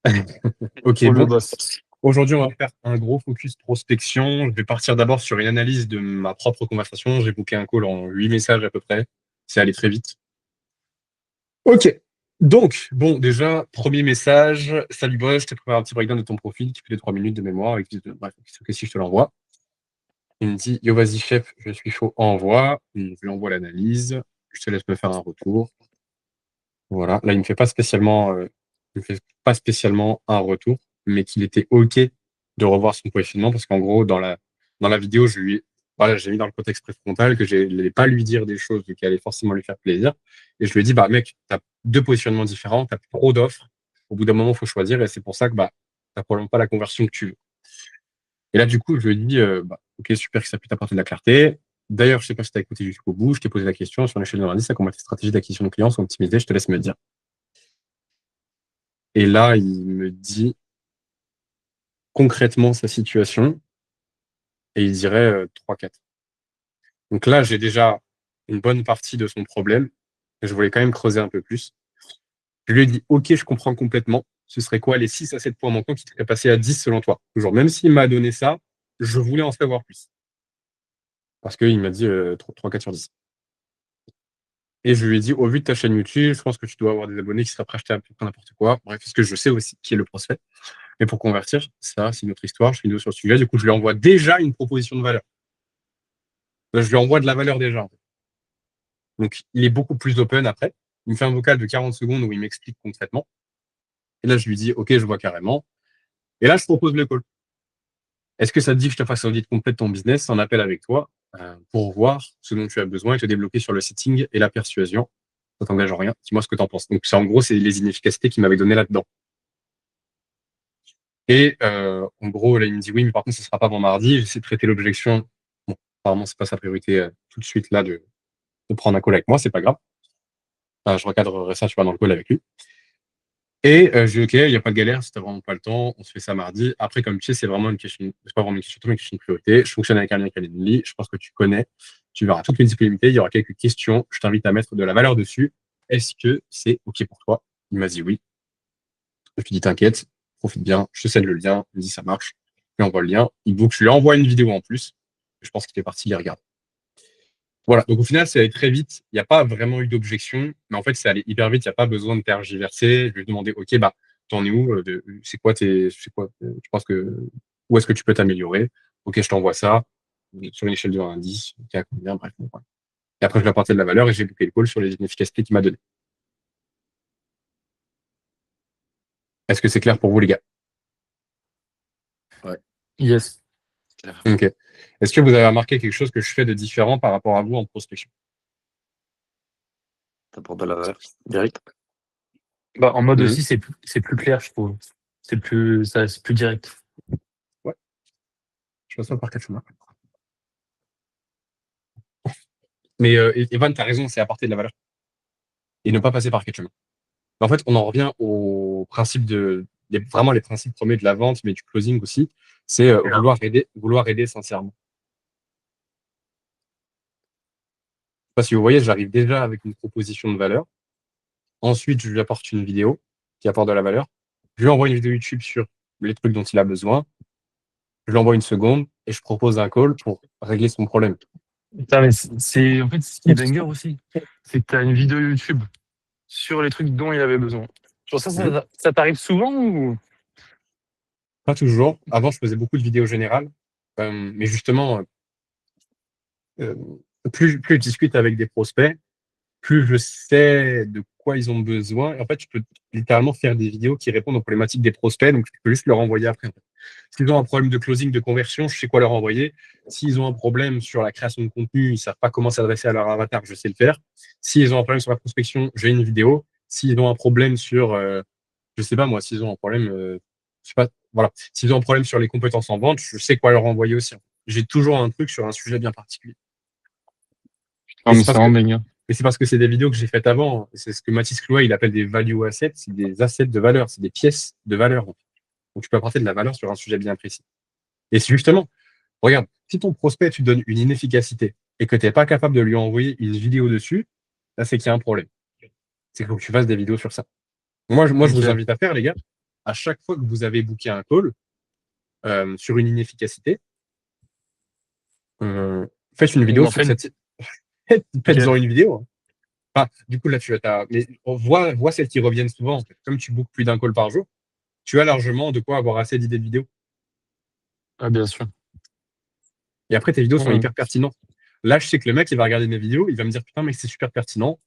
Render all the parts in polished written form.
Ok, Pour le bon. boss. Aujourd'hui, on va faire un gros focus prospection. Je vais partir d'abord sur une analyse de ma propre conversation. J'ai booké un call en 8 messages à peu près. C'est allé très vite. Ok. Donc, bon, déjà, premier message. Salut boss, je t'ai préparé un petit breakdown de ton profil qui fait 3 minutes de mémoire. Bref, ok, si je te l'envoie. Il me dit, yo, vas-y, chef, je suis chaud, envoie. Je lui envoie l'analyse. Je te laisse me faire un retour. Voilà. Là, il me fait pas spécialement un retour, mais qu'il était OK de revoir son positionnement parce qu'en gros, dans la vidéo, voilà, j'ai mis dans le contexte préfrontal que je n'allais pas lui dire des choses qui allaient forcément lui faire plaisir. Et je lui ai dit, bah, mec, t'as deux positionnements différents, t'as trop d'offres. Au bout d'un moment, il faut choisir et c'est pour ça que, bah, t'as probablement pas la conversion que tu veux. Et là, du coup, je lui ai dit, bah, OK, super que ça puisse t'apporter de la clarté. D'ailleurs, je sais pas si tu as écouté jusqu'au bout. Je t'ai posé la question sur l'échelle de l'indice, ça comment tes stratégies d'acquisition de clients sont optimisées. Je te laisse me dire. Et là, il me dit concrètement sa situation et il dirait 3-4. Donc là, j'ai déjà une bonne partie de son problème. Je voulais quand même creuser un peu plus. Je lui ai dit, OK, je comprends complètement. Ce serait quoi les 6 à 7 points manquants qui te feraient passer à 10 selon toi? Toujours, même s'il m'a donné ça, je voulais en savoir plus. Parce qu'il m'a dit 3-4 sur 10. Et je lui ai dit, au vu de ta chaîne YouTube, je pense que tu dois avoir des abonnés qui seraient prêts à acheter à peu près n'importe quoi. Bref, parce que je sais aussi qui est le prospect. Mais pour convertir, ça, c'est une autre histoire. Je fais une vidéo sur le sujet. Du coup, je lui envoie déjà une proposition de valeur. Là, je lui envoie de la valeur déjà. Donc, il est beaucoup plus open après. Il me fait un vocal de 40 secondes où il m'explique concrètement. Et là, je lui dis, OK, je vois carrément. Et là, je propose le call. Est-ce que ça te dit que je te fasse un audit complet de ton business, un appel avec toi, pour voir ce dont tu as besoin et te débloquer sur le setting et la persuasion? Ça t'engage en rien. Dis-moi ce que tu en penses. Donc, en gros, c'est les inefficacités qu'il m'avait donné là-dedans. Et en gros, là, il me dit oui, mais par contre, ce sera pas avant mardi. J'essaie de traiter l'objection. Bon, apparemment, c'est pas sa priorité tout de suite là de prendre un call avec moi, c'est pas grave. Enfin, je recadrerai ça, tu vois, dans le call avec lui. Et je dis ok, il n'y a pas de galère, si t'as vraiment pas le temps, on se fait ça mardi. Après, comme tu sais, c'est vraiment une question, c'est pas vraiment une question, mais une question de priorité. Je fonctionne avec un lien Calendly, je pense que tu connais. Tu verras toutes les disponibilités, il y aura quelques questions. Je t'invite à mettre de la valeur dessus. Est-ce que c'est ok pour toi? Il m'a dit oui. Je lui dis t'inquiète, profite bien, je te cède le lien, il me dit ça marche. Je lui envoie le lien, il book, je lui envoie une vidéo en plus. Je pense qu'il est parti les regarder. Voilà, donc au final, c'est allé très vite. Il n'y a pas vraiment eu d'objection, mais en fait, c'est allé hyper vite. Il n'y a pas besoin de tergiverser. Je lui ai demandé, OK, bah, t'en es où? Tu penses où est-ce que tu peux t'améliorer? OK, je t'envoie ça sur une échelle de 1 à 10. OK, à combien? Bref, bon, voilà. Et après, je lui ai apporté de la valeur et j'ai booké le call sur les inefficacités qu'il m'a donné. Est-ce que c'est clair pour vous, les gars? Ouais. Yes. Clair. OK. Est-ce que vous avez remarqué quelque chose que je fais de différent par rapport à vous en prospection? T'apportes de la valeur. Direct. Bah, en mode Mhm. aussi, c'est plus clair, je trouve. C'est plus direct. Ouais, je passe pas par quatre chemins. Mais Evan, tu as raison, c'est apporter de la valeur et ne pas passer par quatre chemins. En fait, on en revient au principe vraiment les principes premiers de la vente, mais du closing aussi. C'est vouloir aider sincèrement. Je sais pas si vous voyez, j'arrive déjà avec une proposition de valeur. Ensuite, je lui apporte une vidéo qui apporte de la valeur. Je lui envoie une vidéo YouTube sur les trucs dont il a besoin. Je lui envoie une seconde et je propose un call pour régler son problème. Putain, mais en fait, ce qui est banger aussi, c'est que tu as une vidéo YouTube sur les trucs dont il avait besoin. Genre Mhm. ça t'arrive souvent ou? Pas toujours. Avant, je faisais beaucoup de vidéos générales. Mais justement, euh, plus je discute avec des prospects, plus je sais de quoi ils ont besoin. Et en fait, je peux littéralement faire des vidéos qui répondent aux problématiques des prospects. Donc, je peux juste leur envoyer après. En fait. S'ils ont un problème de closing, de conversion, je sais quoi leur envoyer. S'ils ont un problème sur la création de contenu, ils ne savent pas comment s'adresser à leur avatar, je sais le faire. S'ils ont un problème sur la prospection, j'ai une vidéo. S'ils ont un problème sur, je sais pas moi, s'ils ont un problème, je sais pas, voilà. S'ils ont un problème sur les compétences en vente, je sais quoi leur envoyer aussi. J'ai toujours un truc sur un sujet bien particulier. Non, Et mais c'est c'est parce que vraiment banger. mais c'est parce que c'est des vidéos que j'ai faites avant. C'est ce que Mathis Clouet, il appelle des value assets. C'est des assets de valeur. C'est des pièces de valeur. Donc, tu peux apporter de la valeur sur un sujet bien précis. Et c'est justement, regarde, si ton prospect, tu donnes une inefficacité et que tu n'es pas capable de lui envoyer une vidéo dessus, là, c'est qu'il y a un problème. C'est qu'il faut que tu fasses des vidéos sur ça. Moi, je vous Ok. invite à faire, les gars. à chaque fois que vous avez booké un call sur une inefficacité, faites une On vidéo en fait sur une. cette. Ok. Faites-en une vidéo. Hein. Enfin, du coup, là, mais vois celles qui reviennent souvent. En fait. Comme tu bookes plus d'un call par jour, tu as largement de quoi avoir assez d'idées de vidéos. Ah, bien sûr. Et après, tes vidéos sont Ouais. hyper pertinentes. Là, je sais que le mec, il va regarder mes vidéos, il va me dire, putain, mec, c'est super pertinent.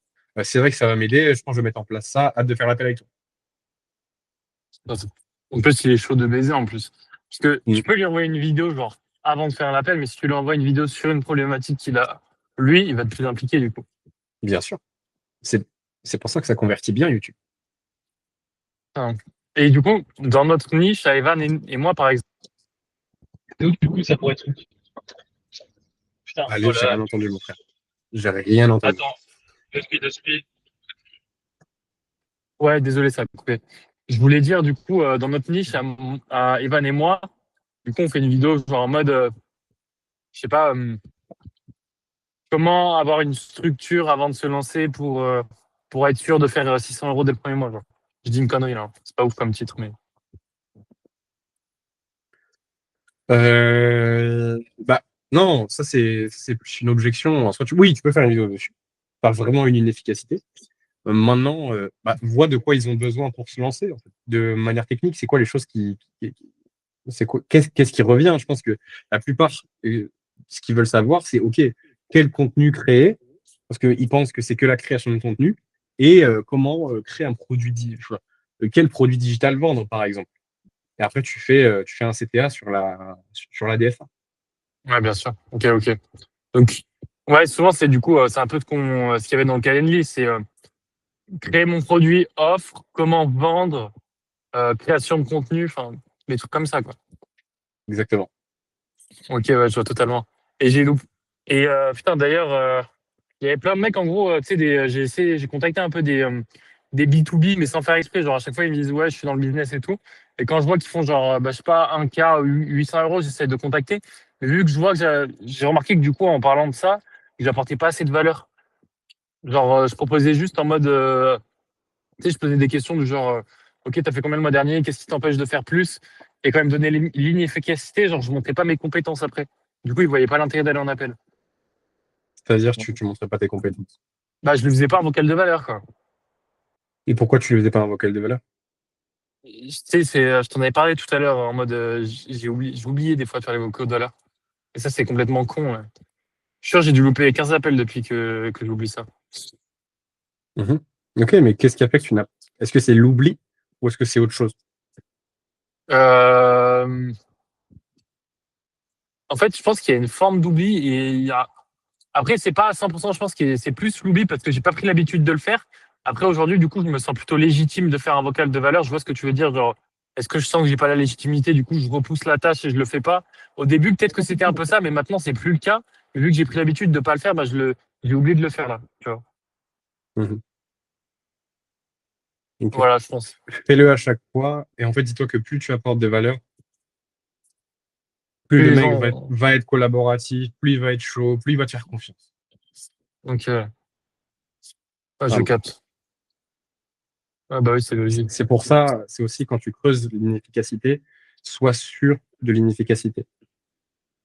C'est vrai que ça va m'aider. Je pense que je vais mettre en place ça. Hâte de faire l'appel avec toi. En plus, il est chaud de baiser en plus. Parce que Mm. tu peux lui envoyer une vidéo, genre, avant de faire l'appel, mais si tu lui envoies une vidéo sur une problématique qu'il a, lui, il va être plus impliqué du coup. Bien sûr. C'est, c'est pour ça que ça convertit bien YouTube. Enfin, et du coup, dans notre niche, à Evan et moi, par exemple, donc, du coup, ça pourrait être utile. Putain, Allez, j'ai voilà. rien entendu, mon frère. J'ai rien entendu. Attends, deux speed. Ouais, désolé, ça a coupé. Je voulais dire, du coup, dans notre niche, à Evan et moi, du coup, on fait une vidéo genre en mode, je sais pas, comment avoir une structure avant de se lancer pour être sûr de faire 600 euros dès le premier mois. Genre. Je dis une connerie là, c'est pas ouf comme titre, mais. Bah, non, ça, c'est plus une objection. En soi, oui, tu peux faire une vidéo dessus. Pas vraiment une inefficacité. Maintenant, vois de quoi ils ont besoin pour se lancer. En fait. De manière technique, c'est quoi les choses c'est quoi, qu'est-ce qui revient? Je pense que la plupart, ce qu'ils veulent savoir, c'est OK, quel contenu créer, parce qu'ils pensent que c'est que la création de contenu, et comment créer un produit, quel produit digital vendre, par exemple. Et après, tu fais un CTA sur la DFA. Ouais, bien sûr. Ok, ok. Donc, ouais, souvent, c'est du coup, c'est un peu ce qu'il y avait dans le Calendly, c'est créer mon produit, offre, comment vendre, création de contenu, enfin, des trucs comme ça, quoi. Exactement. Ok, ouais, je vois totalement. Et j'ai loupé. Et putain, d'ailleurs, il y avait plein de mecs, en gros, tu sais, j'ai contacté un peu des B2B, mais sans faire exprès. Genre, à chaque fois, ils me disent, ouais, je suis dans le business et tout. Et quand je vois qu'ils font, genre, bah, je sais pas, 1K, 800 euros, j'essaie de contacter. Mais vu que je vois que j'ai remarqué que, du coup, en parlant de ça, j'apportais pas assez de valeur. Genre, je proposais juste en mode, tu sais, je posais des questions du genre, ok, t'as fait combien le mois dernier? Qu'est-ce qui t'empêche de faire plus? Et quand ils me donnaient l'inefficacité, genre, je montrais pas mes compétences après. Du coup, ils voyaient pas l'intérêt d'aller en appel. C'est-à-dire, tu montrais pas tes compétences. Bah, je le faisais pas en vocal de valeur, quoi. Et pourquoi tu ne faisais pas un vocal de valeur? Tu sais, je t'en avais parlé tout à l'heure en mode, j'ai oublié des fois de faire les vocaux de valeur. Et ça, c'est complètement con. Ouais. Je suis sûr, j'ai dû louper 15 appels depuis que j'oublie ça. Mhm. Ok, mais qu'est-ce qui a fait que tu n'as. Est-ce que c'est l'oubli ou est-ce que c'est autre chose? Euh, En fait, je pense qu'il y a une forme d'oubli et après, c'est pas à 100%, je pense que c'est plus l'oubli parce que j'ai pas pris l'habitude de le faire. Après, aujourd'hui, du coup, je me sens plutôt légitime de faire un vocal de valeur. Je vois ce que tu veux dire. Genre, est-ce que je sens que j'ai pas la légitimité? Du coup, je repousse la tâche et je le fais pas. Au début, peut-être que c'était un peu ça, mais maintenant, c'est plus le cas. Et vu que j'ai pris l'habitude de pas le faire, bah, j'ai oublié de le faire là. Tu vois. Mhm. Ok. Voilà, je pense. Fais-le à chaque fois. Et en fait, dis-toi que plus tu apportes de valeur, plus Plus le les mec gens. va être collaboratif, plus il va être chaud, plus il va te faire confiance. Donc, ouais, je Vraiment. capte. Ah, bah oui, c'est logique. C'est pour ça, c'est aussi quand tu creuses l'inefficacité, sois sûr de l'inefficacité.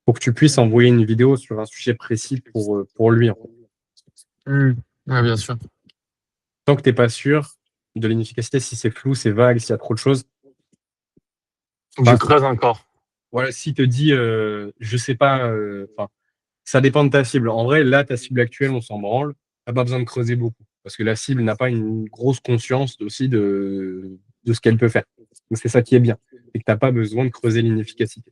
Pour que tu puisses envoyer une vidéo sur un sujet précis pour lui. En fait. Hmm. Ouais, bien sûr. Tant que tu n'es pas sûr de l'inefficacité, si c'est flou, c'est vague, s'il y a trop de choses, Faut que je bah, creuse encore. voilà, s'il te dit, je sais pas, ça dépend de ta cible. En vrai, là, ta cible actuelle, on s'en branle. T'as pas besoin de creuser beaucoup. Parce que la cible n'a pas une grosse conscience aussi de ce qu'elle peut faire. Donc, c'est ça qui est bien. C'est que t'as pas besoin de creuser l'inefficacité.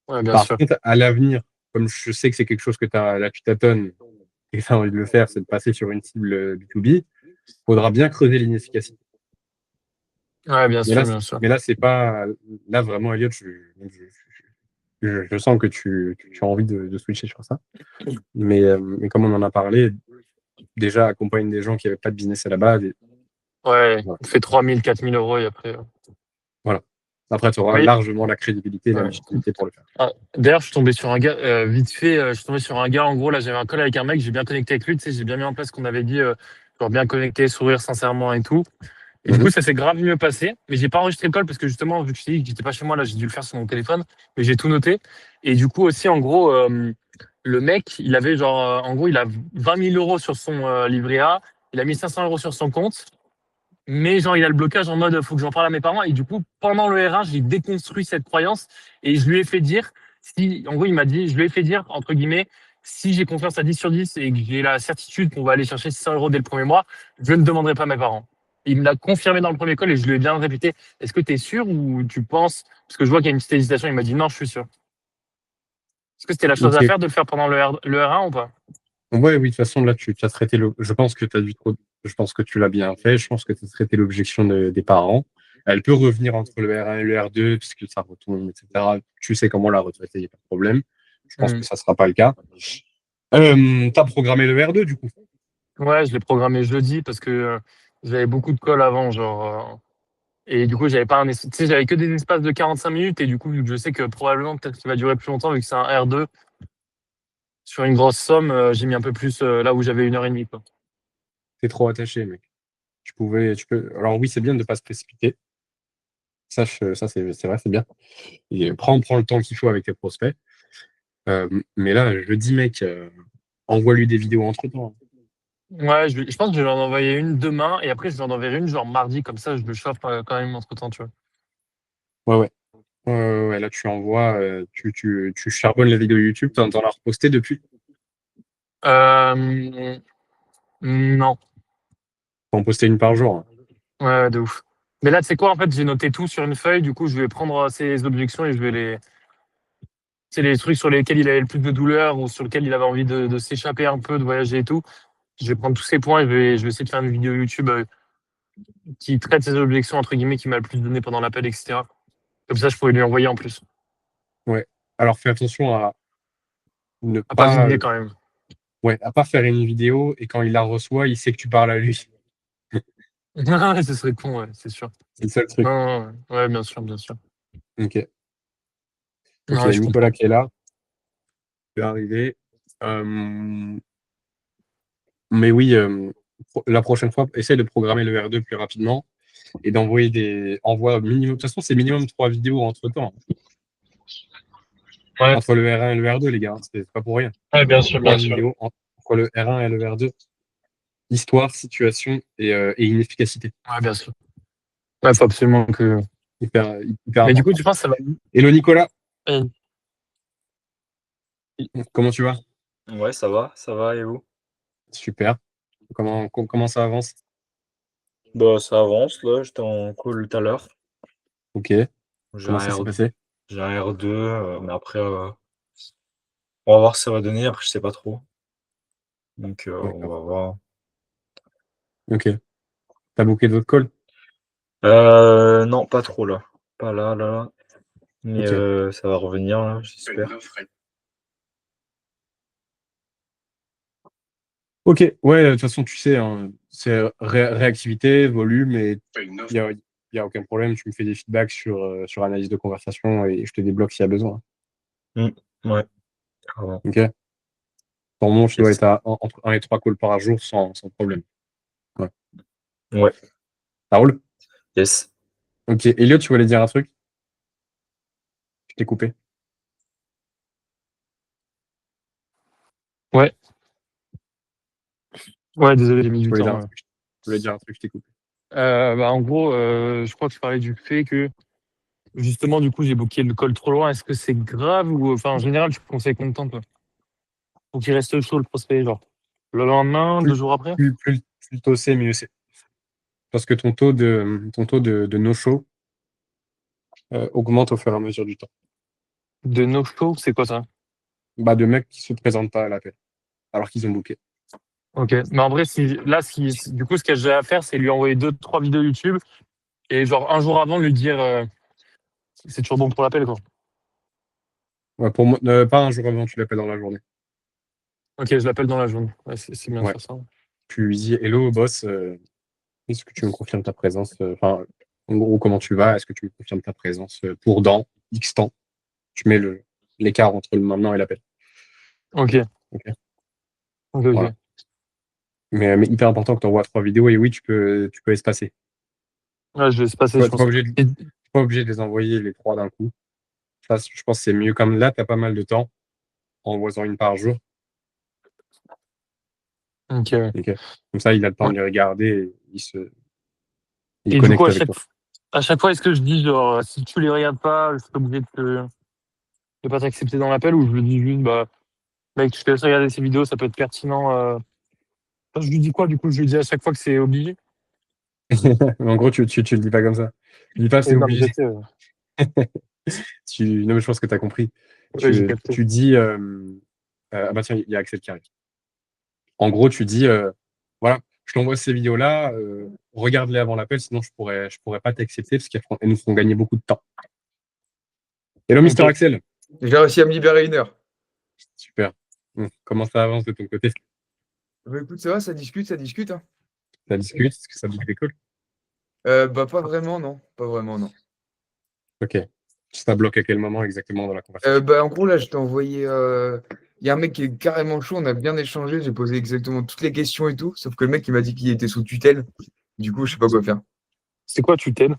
Ouais, bien Par sûr. contre, à l'avenir, comme je sais que c'est quelque chose que là, tu tâtonnes et que tu as envie de le faire, c'est de passer sur une cible B2B, faudra bien creuser l'inefficacité. Ouais, bien Mais là, sûr, bien sûr. c'est pas, là, vraiment, Elliot, je sens que tu as envie de switcher sur ça. Mais comme on en a parlé, déjà accompagne des gens qui n'avaient pas de business à la base. Et Ouais, voilà. on fait 3 000, 4 000 euros et après. Voilà. Après, tu auras Oui. largement la crédibilité et la Ouais. légitimité pour le faire. Ah, d'ailleurs, je suis tombé sur un gars, vite fait, je suis tombé sur un gars, en gros, là, j'avais un call avec un mec, j'ai bien connecté avec lui, tu sais, j'ai bien mis en place ce qu'on avait dit, genre bien connecté, sourire sincèrement et tout. Et du coup, Mhm. ça s'est grave mieux passé. Mais j'ai pas enregistré le call parce que justement, vu que je t'ai dit que j'étais pas chez moi, là, j'ai dû le faire sur mon téléphone. Mais j'ai tout noté. Et du coup, aussi, en gros, le mec, il avait genre, en gros, il a 20 000 euros sur son livret A. Il a mis 500 euros sur son compte. Mais genre, il a le blocage en mode, faut que j'en parle à mes parents. Et du coup, pendant le R1, j'ai déconstruit cette croyance et je lui ai fait dire, si, en gros, il m'a dit, je lui ai fait dire, entre guillemets, si j'ai confiance à 10 sur 10 et que j'ai la certitude qu'on va aller chercher 600 euros dès le premier mois, je ne demanderai pas à mes parents. Il me l'a confirmé dans le premier call et je lui ai bien répété. Est-ce que tu es sûr ou tu penses, parce que je vois qu'il y a une petite hésitation, il m'a dit non, je suis sûr. Est-ce que c'était la chose Ok. à faire de le faire pendant le R1 ou pas? Ouais, oui, de toute façon, là, tu as traité je pense que je pense que tu l'as bien fait. Je pense que tu as traité l'objection des parents. Elle peut revenir entre le R1 et le R2 puisque ça retourne, etc. Tu sais comment la retraiter, il n'y a pas de problème. Je pense Hmm. que ça sera pas le cas. T'as programmé le R2 du coup. Ouais, je l'ai programmé jeudi parce que j'avais beaucoup de calls avant, genre. Et du coup, j'avais pas tu sais, j'avais que des espaces de 45 minutes. Et du coup, vu que je sais que probablement, peut-être qu'il va durer plus longtemps, vu que c'est un R2, sur une grosse somme, j'ai mis un peu plus là où j'avais 1 heure et demie, quoi. T'es trop attaché, mec. Tu peux. Alors oui, c'est bien de ne pas se précipiter. Ça c'est vrai, c'est bien. Et prends le temps qu'il faut avec tes prospects. Mais là, je dis, mec, envoie-lui des vidéos entre-temps. Ouais, je pense que je vais en envoyer une demain. Et après, je vais en enverrai une, genre mardi, comme ça, je le chauffe quand même entre-temps, tu vois. Ouais, ouais. Ouais, là, tu envoies, tu charbonnes les vidéos YouTube. T'en as reposté depuis. Euh, non. Faut en poster une par jour, hein. Ouais, de ouf. Mais là, tu sais quoi, en fait, j'ai noté tout sur une feuille. Du coup, je vais prendre ces objections et je vais les. C'est les trucs sur lesquels il avait le plus de douleur ou sur lesquels il avait envie de s'échapper un peu, de voyager et tout. Je vais prendre tous ces points et je vais essayer de faire une vidéo YouTube qui traite ces objections, entre guillemets, qui m'a le plus donné pendant l'appel, etc. Comme ça, je pourrais lui envoyer en plus. Ouais. Alors, fais attention à ne À pas pas, vider quand même. ouais, à pas faire une vidéo et quand il la reçoit, il sait que tu parles à lui. Ouais, ce serait con, ouais, c'est sûr. C'est le seul truc. Non, non, non, ouais, bien sûr, bien sûr. Ok. Ok, Non, ouais, je Nicolas comprends. qui est là, peut arriver. Euh, mais oui, la prochaine fois, essaye de programmer le R2 plus rapidement et d'envoyer des envois minimum. De toute façon, c'est minimum 3 vidéos entre-temps, hein. Ouais, Entre le R1 et le R2, les gars, hein, c'est pas pour rien. ouais, bien sûr, bien Trois sûr. vidéos entre le R1 et le R2. Histoire, situation et inefficacité. Ouais, bien sûr. Ouais, faut absolument que. Hyper, hyper Mais du coup, important. tu penses que ça va. Hello Nicolas, Euh, comment tu vas? Ouais, ça va, et vous? Super. Comment ça avance? Bah, ça avance, là, j'étais en call tout à l'heure. Ok. J'ai Comment un ça s'est R, passé? j'ai un R2, mais après, on va voir ce que ça va donner, après, je sais pas trop. Donc, on D'accord. va voir. Ok. T'as booké d'autres calls? Non, pas trop, là. Pas là, là. Mais Ok. ça va revenir, là, j'espère. Ok. Ouais, de toute façon, tu sais, hein, c'est réactivité, volume, et y a aucun problème. Tu me fais des feedbacks sur analyse de conversation et je te débloque s'il y a besoin. Mm, ouais, carrément. Ok. Ton je dois Yes. être entre 1 et 3 calls par jour sans problème. Ouais. Ouais, Ça roule? yes. Ok. Elliot, tu voulais dire un truc? Je t'ai coupé. Ouais, ouais, désolé, j'ai mis Tu du voulais dire temps. un Ouais. truc? Tu voulais dire un truc, je t'ai coupé. Bah, en gros, je crois que je parlais du fait que, justement, du coup, j'ai booké le call trop loin. Est-ce que c'est grave ou, enfin, en général, tu conseilles combien de temps, toi? Faut qu'il reste chaud, le prospect, genre. Le lendemain, deux Plus, jours après? plus tôt c'est, mieux c'est. Parce que ton taux de no-show augmente au fur et à mesure du temps. De no-show, c'est quoi ça? Bah, de mecs qui se présentent pas à l'appel, alors qu'ils ont booké. Ok. Mais en vrai, si, là, du coup, ce que j'ai à faire, c'est lui envoyer deux, trois vidéos YouTube et genre un jour avant, lui dire c'est toujours bon pour l'appel, quoi. Ouais, pour moi, pas un jour avant, tu l'appelles dans la journée. Ok, je l'appelle dans la journée. Ouais, c'est bien de Ouais. faire ça. Tu lui dis, hello, boss, est-ce que tu me confirmes ta présence? Enfin, en gros, comment tu vas? Est-ce que tu me confirmes ta présence pour dans X temps? Tu mets l'écart entre le maintenant et l'appel. Ok, Ok. ok, Voilà. ok. Mais hyper important que tu envoies 3 vidéos et oui, tu peux espacer. Ouais, je vais laisser passer, Ouais, je pense. t'es pas obligé de les envoyer les 3 d'un coup. Ça, je pense que c'est mieux. Comme là, tu as pas mal de temps, en envoyant une par jour. Ok, ouais. Ok. Comme ça, il a le temps Ouais. de les regarder et il Et du coup, connecte avec toi. à chaque fois, est-ce que je dis, genre, si tu les regardes pas, je suis obligé de pas t'accepter dans l'appel, ou je lui dis juste, bah, mec, je te laisse regarder ces vidéos, ça peut être pertinent. Je lui dis quoi, du coup? Je lui dis à chaque fois que c'est obligé? Mais en gros, tu le dis pas comme ça. Tu dis pas c'est Oui, non, mais je obligé. sais, Non, mais je pense que tu as compris. ouais, j'ai capté. Tu dis ah bah tiens, il y a Axel qui arrive. En gros, tu dis voilà, je t'envoie ces vidéos-là, regarde-les avant l'appel, sinon je pourrais pas t'accepter parce qu'elles nous font gagner beaucoup de temps. Hello, Mister Ok. Axel. J'ai réussi à me libérer 1 heure. Super. Comment ça avance de ton côté? Bah, écoute, ça va, ça discute, ça discute, hein. Ça discute? Est-ce que ça bouge des calls? Bah, pas vraiment, non. Pas vraiment, non. Ok. Ça bloque à quel moment exactement dans la conversation? Bah, en gros, là, je t'ai envoyé. Il y a un mec qui est carrément chaud, on a bien échangé, j'ai posé exactement toutes les questions et tout. Sauf que le mec, il m'a dit qu'il était sous tutelle. Du coup, je sais pas quoi faire. C'est quoi tutelle?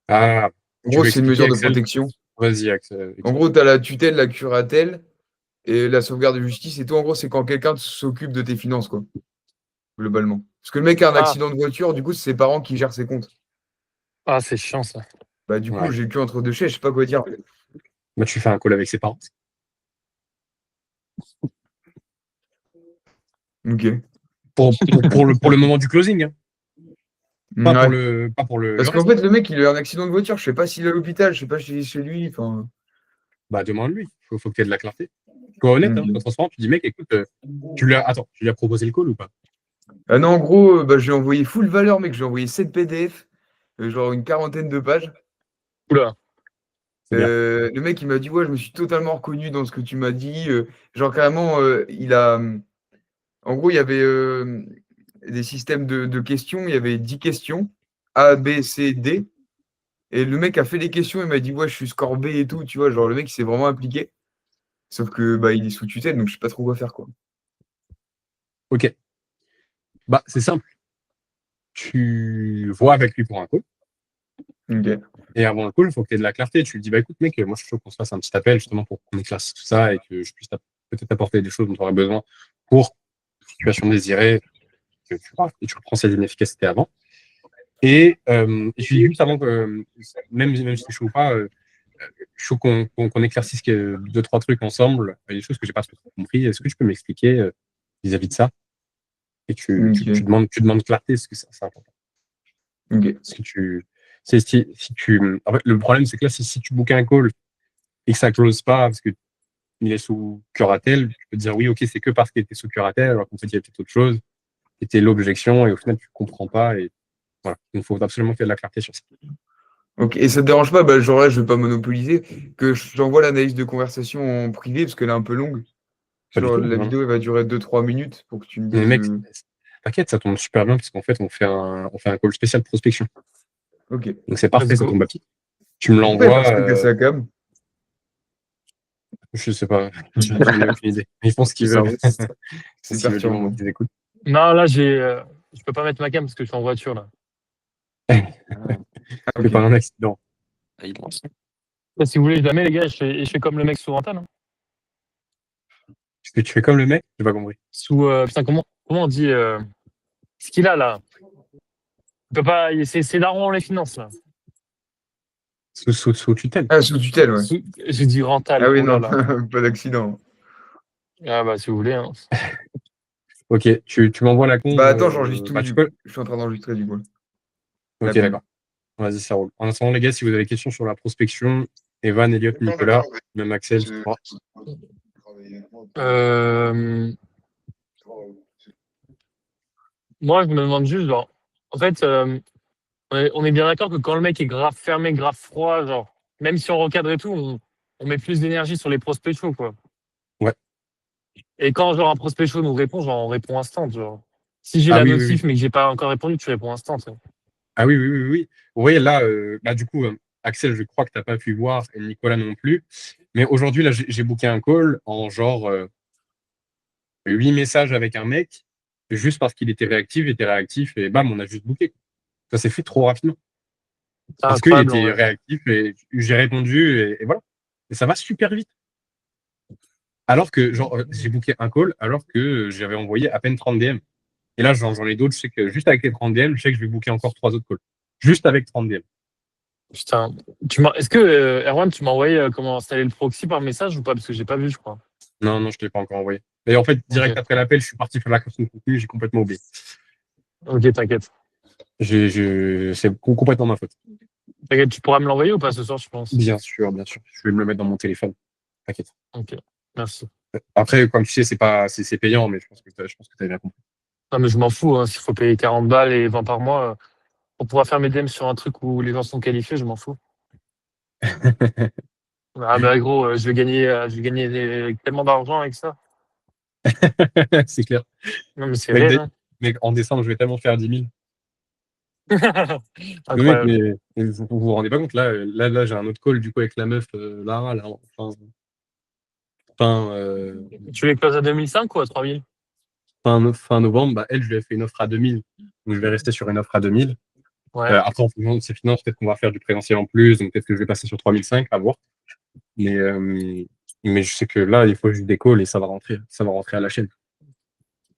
Ah, En tu gros, veux c'est une expliquer, mesure de Axel? protection. Vas-y, Axel. En gros, tu as la tutelle, la curatelle et la sauvegarde de justice et tout. En gros, c'est quand quelqu'un s'occupe de tes finances, quoi, globalement. Parce que le mec a un Ah, accident de voiture, du coup, c'est ses parents qui gèrent ses comptes. ah, c'est chiant, ça. Bah, du coup, Ouais. j'ai le cul entre deux chaises, je sais pas quoi dire. Moi, tu fais un call avec ses parents. Ok. Pour le moment du closing, hein. Ouais. Pas pour le Parce qu'en reste. fait, le mec, il a eu un accident de voiture. Je sais pas s'il est à l'hôpital, je sais pas chez lui. Enfin, Bah, demande-lui. Faut que tu aies de la clarté. Sois honnête, hein, sois ok. transparent. Tu dis, mec, écoute, tu lui as proposé le call ou pas? Ah non, en gros, bah, je lui ai envoyé full valeur, mec. Je lui ai envoyé 7 PDF, genre une quarantaine de pages. Oula. C'est bien. Le mec, il m'a dit, ouais, je me suis totalement reconnu dans ce que tu m'as dit. Genre, carrément, il a. En gros, il y avait des systèmes de questions. Il y avait 10 questions, A, B, C, D. Et le mec a fait les questions. Il m'a dit, ouais, je suis score B et tout. Tu vois, genre, le mec, il s'est vraiment impliqué. Sauf que, bah, il est sous tutelle, donc je sais pas trop quoi faire, quoi. Ok. Bah, c'est simple. Tu vois avec lui pour un call. Ok. Et avant le call, il faut que tu aies de la clarté. Tu lui dis, bah, écoute, mec, moi, je suis chaud qu'on se fasse un petit appel justement pour qu'on éclaircisse tout ça et que je puisse peut-être apporter des choses dont tu aurais besoin pour la situation désirée que tu vois, et tu reprends cette inefficacité avant. Et puis, juste avant que, même si je suis chaud ou pas, je suis chaud qu'on éclaircisse deux, trois trucs ensemble. Il y a des choses que j'ai pas trop compris. Est-ce que tu peux m'expliquer vis-à-vis de ça? Et Ok. tu demandes clarté, parce que c'est important. Ok. Parce que si tu, en fait, le problème, c'est que là, si tu bookes un call et que ça close pas parce que il est sous curatelle, tu peux te dire oui, ok, c'est que parce qu'il était sous curatelle, alors qu'en fait, il y a peut-être autre chose. C'était l'objection et au final, tu comprends pas. Et voilà. Il faut absolument qu'il y ait de la clarté sur ça. Ok. Et ça te dérange pas, bah, genre là, je vais pas monopoliser, que j'envoie l'analyse de conversation en privé parce qu'elle est un peu longue. Pas du Genre, tout. la Non. vidéo, elle va durer 2-3 minutes pour que tu me Mais dises. mec, t'inquiète, ça tombe super bien parce qu'en fait, on fait un call spécial prospection. Ok. Donc c'est Let's parfait, ça go. tombe à pic. Tu me Pourquoi il va l'envoies, se casser la cam? je sais pas, j'en ai aucune idée. Ils font ce qu'ils Ça veulent. va. Ils font C'est ce qu'ils veulent du moment perturbant. qu'ils écoutent. Non, là, je peux pas mettre ma cam parce que je suis en voiture, là. Ah, Fais pas ok. un accident. Là, si vous voulez, je la mets, les gars, je fais comme le mec sous Antenne, hein. Est-ce que tu fais comme le mec? J'ai pas compris. Putain, comment on dit ce qu'il a, là? Il peut pas. C'est daron, les finances, là. Sous tutelle. Ah, sous tutelle, ouais. J'ai dit rental. Ah oui, Oh là non, là. pas d'accident. Ah, bah, si vous voulez, hein. Ok, tu m'envoies la con. Bah, attends, j'enregistre tout, Bah, tu peux. je suis en train d'enregistrer, du coup. Ok, L'appel. d'accord. Vas-y, ça roule. En attendant, les gars, si vous avez des questions sur la prospection, Evan, Elliot, Nicolas, même Axel, je crois. Euh, Moi, je me demande juste, genre, en fait, on est bien d'accord que quand le mec est grave fermé, grave froid, genre, même si on recadre et tout, on met plus d'énergie sur les prospects chauds, quoi. Ouais. Et quand, genre, un prospect chaud nous répond, genre, on répond instant, genre. Si j'ai Ah la oui, oui, notif, oui. mais que j'ai pas encore répondu, tu réponds instant, tu sais. Ah oui, oui, oui, oui, oui. Oui, là, bah, du coup, Axel, je crois que tu n'as pas pu voir, et Nicolas non plus. Mais aujourd'hui, là, j'ai booké un call en genre 8 messages avec un mec, juste parce qu'il était réactif, et bam, on a juste booké. Ça s'est fait trop rapidement. C'est Parce qu'il incroyable, en était vrai. réactif et j'ai répondu et voilà. Et ça va super vite. Alors que, genre, j'ai booké un call alors que j'avais envoyé à peine 30 DM. Et là, j'en ai d'autres. Je sais que juste avec les 30 DM, je sais que je vais booker encore 3 autres calls. Juste avec 30 DM. Putain. Est-ce que, Erwan, tu m'as envoyé comment installer le proxy par message ou pas? Parce que j'ai pas vu, je crois. Non, non, je ne l'ai pas encore envoyé. Et en fait, direct Ok, après l'appel, je suis parti faire la création de contenu, j'ai complètement oublié. ok, t'inquiète. C'est complètement ma faute. T'inquiète, tu pourras me l'envoyer ou pas ce soir, je pense? Bien sûr, bien sûr. Je vais me le mettre dans mon téléphone. T'inquiète. Ok, merci. Après, comme tu sais, c'est payant, mais je pense que tu as bien compris. Non, mais je m'en fous, hein. S'il faut payer 40 balles et 20 par mois, pour pouvoir faire mes DM sur un truc où les gens sont qualifiés, je m'en fous. Ah bah gros, je vais gagner tellement d'argent avec ça. C'est clair. Non, mais c'est Mec, réel, hein. mec, en décembre, je vais tellement faire 10 000. Mais mec, Incroyable. mais vous rendez pas compte, là, j'ai un autre call du coup avec la meuf, Lara, là, Tu les closes à 2005 ou à 3000? fin novembre, bah, elle, je lui ai fait une offre à 2000. Donc, je vais rester sur une offre à 2000. Ouais. Après, en fonction de ses finances, peut-être qu'on va faire du présentiel en plus, donc peut-être que je vais passer sur 3005, à voir. Mais, mais je sais que là, il faut juste des calls et ça va rentrer à la chaîne.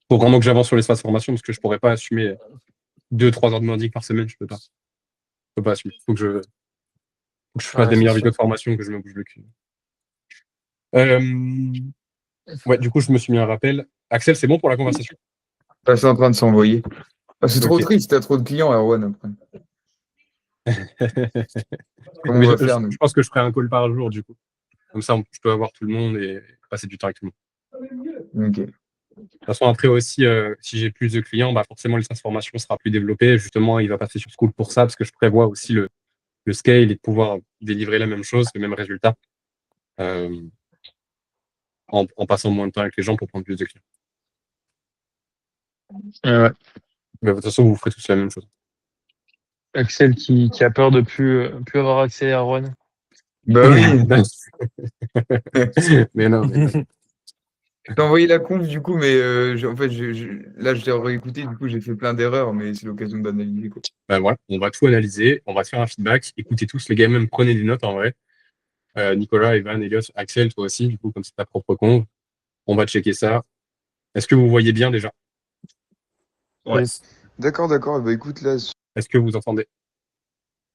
Faut vraiment que j'avance sur l'espace formation parce que je pourrais pas assumer 2-3 heures de morning par semaine, je peux pas. Je peux pas assumer. Faut que je fasse Ouais, des c'est meilleures sûr. vidéos de formation, que je me bouge le cul. Ouais, du coup, je me suis mis un rappel. Axel, c'est bon pour la conversation? Là, c'est en train de s'envoyer. Ah, c'est trop Ok. triste, t'as trop de clients, Erwan, après. Comment on Mais va faire, nous? je pense que je ferai un call par jour, du coup. Comme ça, je peux avoir tout le monde et passer du temps avec tout le monde. Ok. De toute façon, après aussi, si j'ai plus de clients, bah forcément, le transformation sera plus développé. Justement, il va passer sur School pour ça, parce que je prévois aussi le scale et de pouvoir délivrer la même chose, le même résultat, euh, en passant moins de temps avec les gens pour prendre plus de clients. Ouais. Mais de toute façon, vous ferez tous la même chose. Axel qui a peur de plus avoir accès à Erwan. Bah oui. Mais non, mais non. Je t'ai envoyé la conf, du coup, mais en fait, là, je l'ai réécouté, du coup, j'ai fait plein d'erreurs, mais c'est l'occasion d'analyser, quoi. Ben voilà, on va tout analyser, on va se faire un feedback. Écoutez tous les gars, même prenez des notes en vrai. Nicolas, Evan, Elios, Axel, toi aussi, du coup, comme c'est ta propre conf. On va checker ça. Est-ce que vous voyez bien déjà? Ouais. Yes. D'accord, d'accord. Bah écoute, là, Est-ce que vous entendez?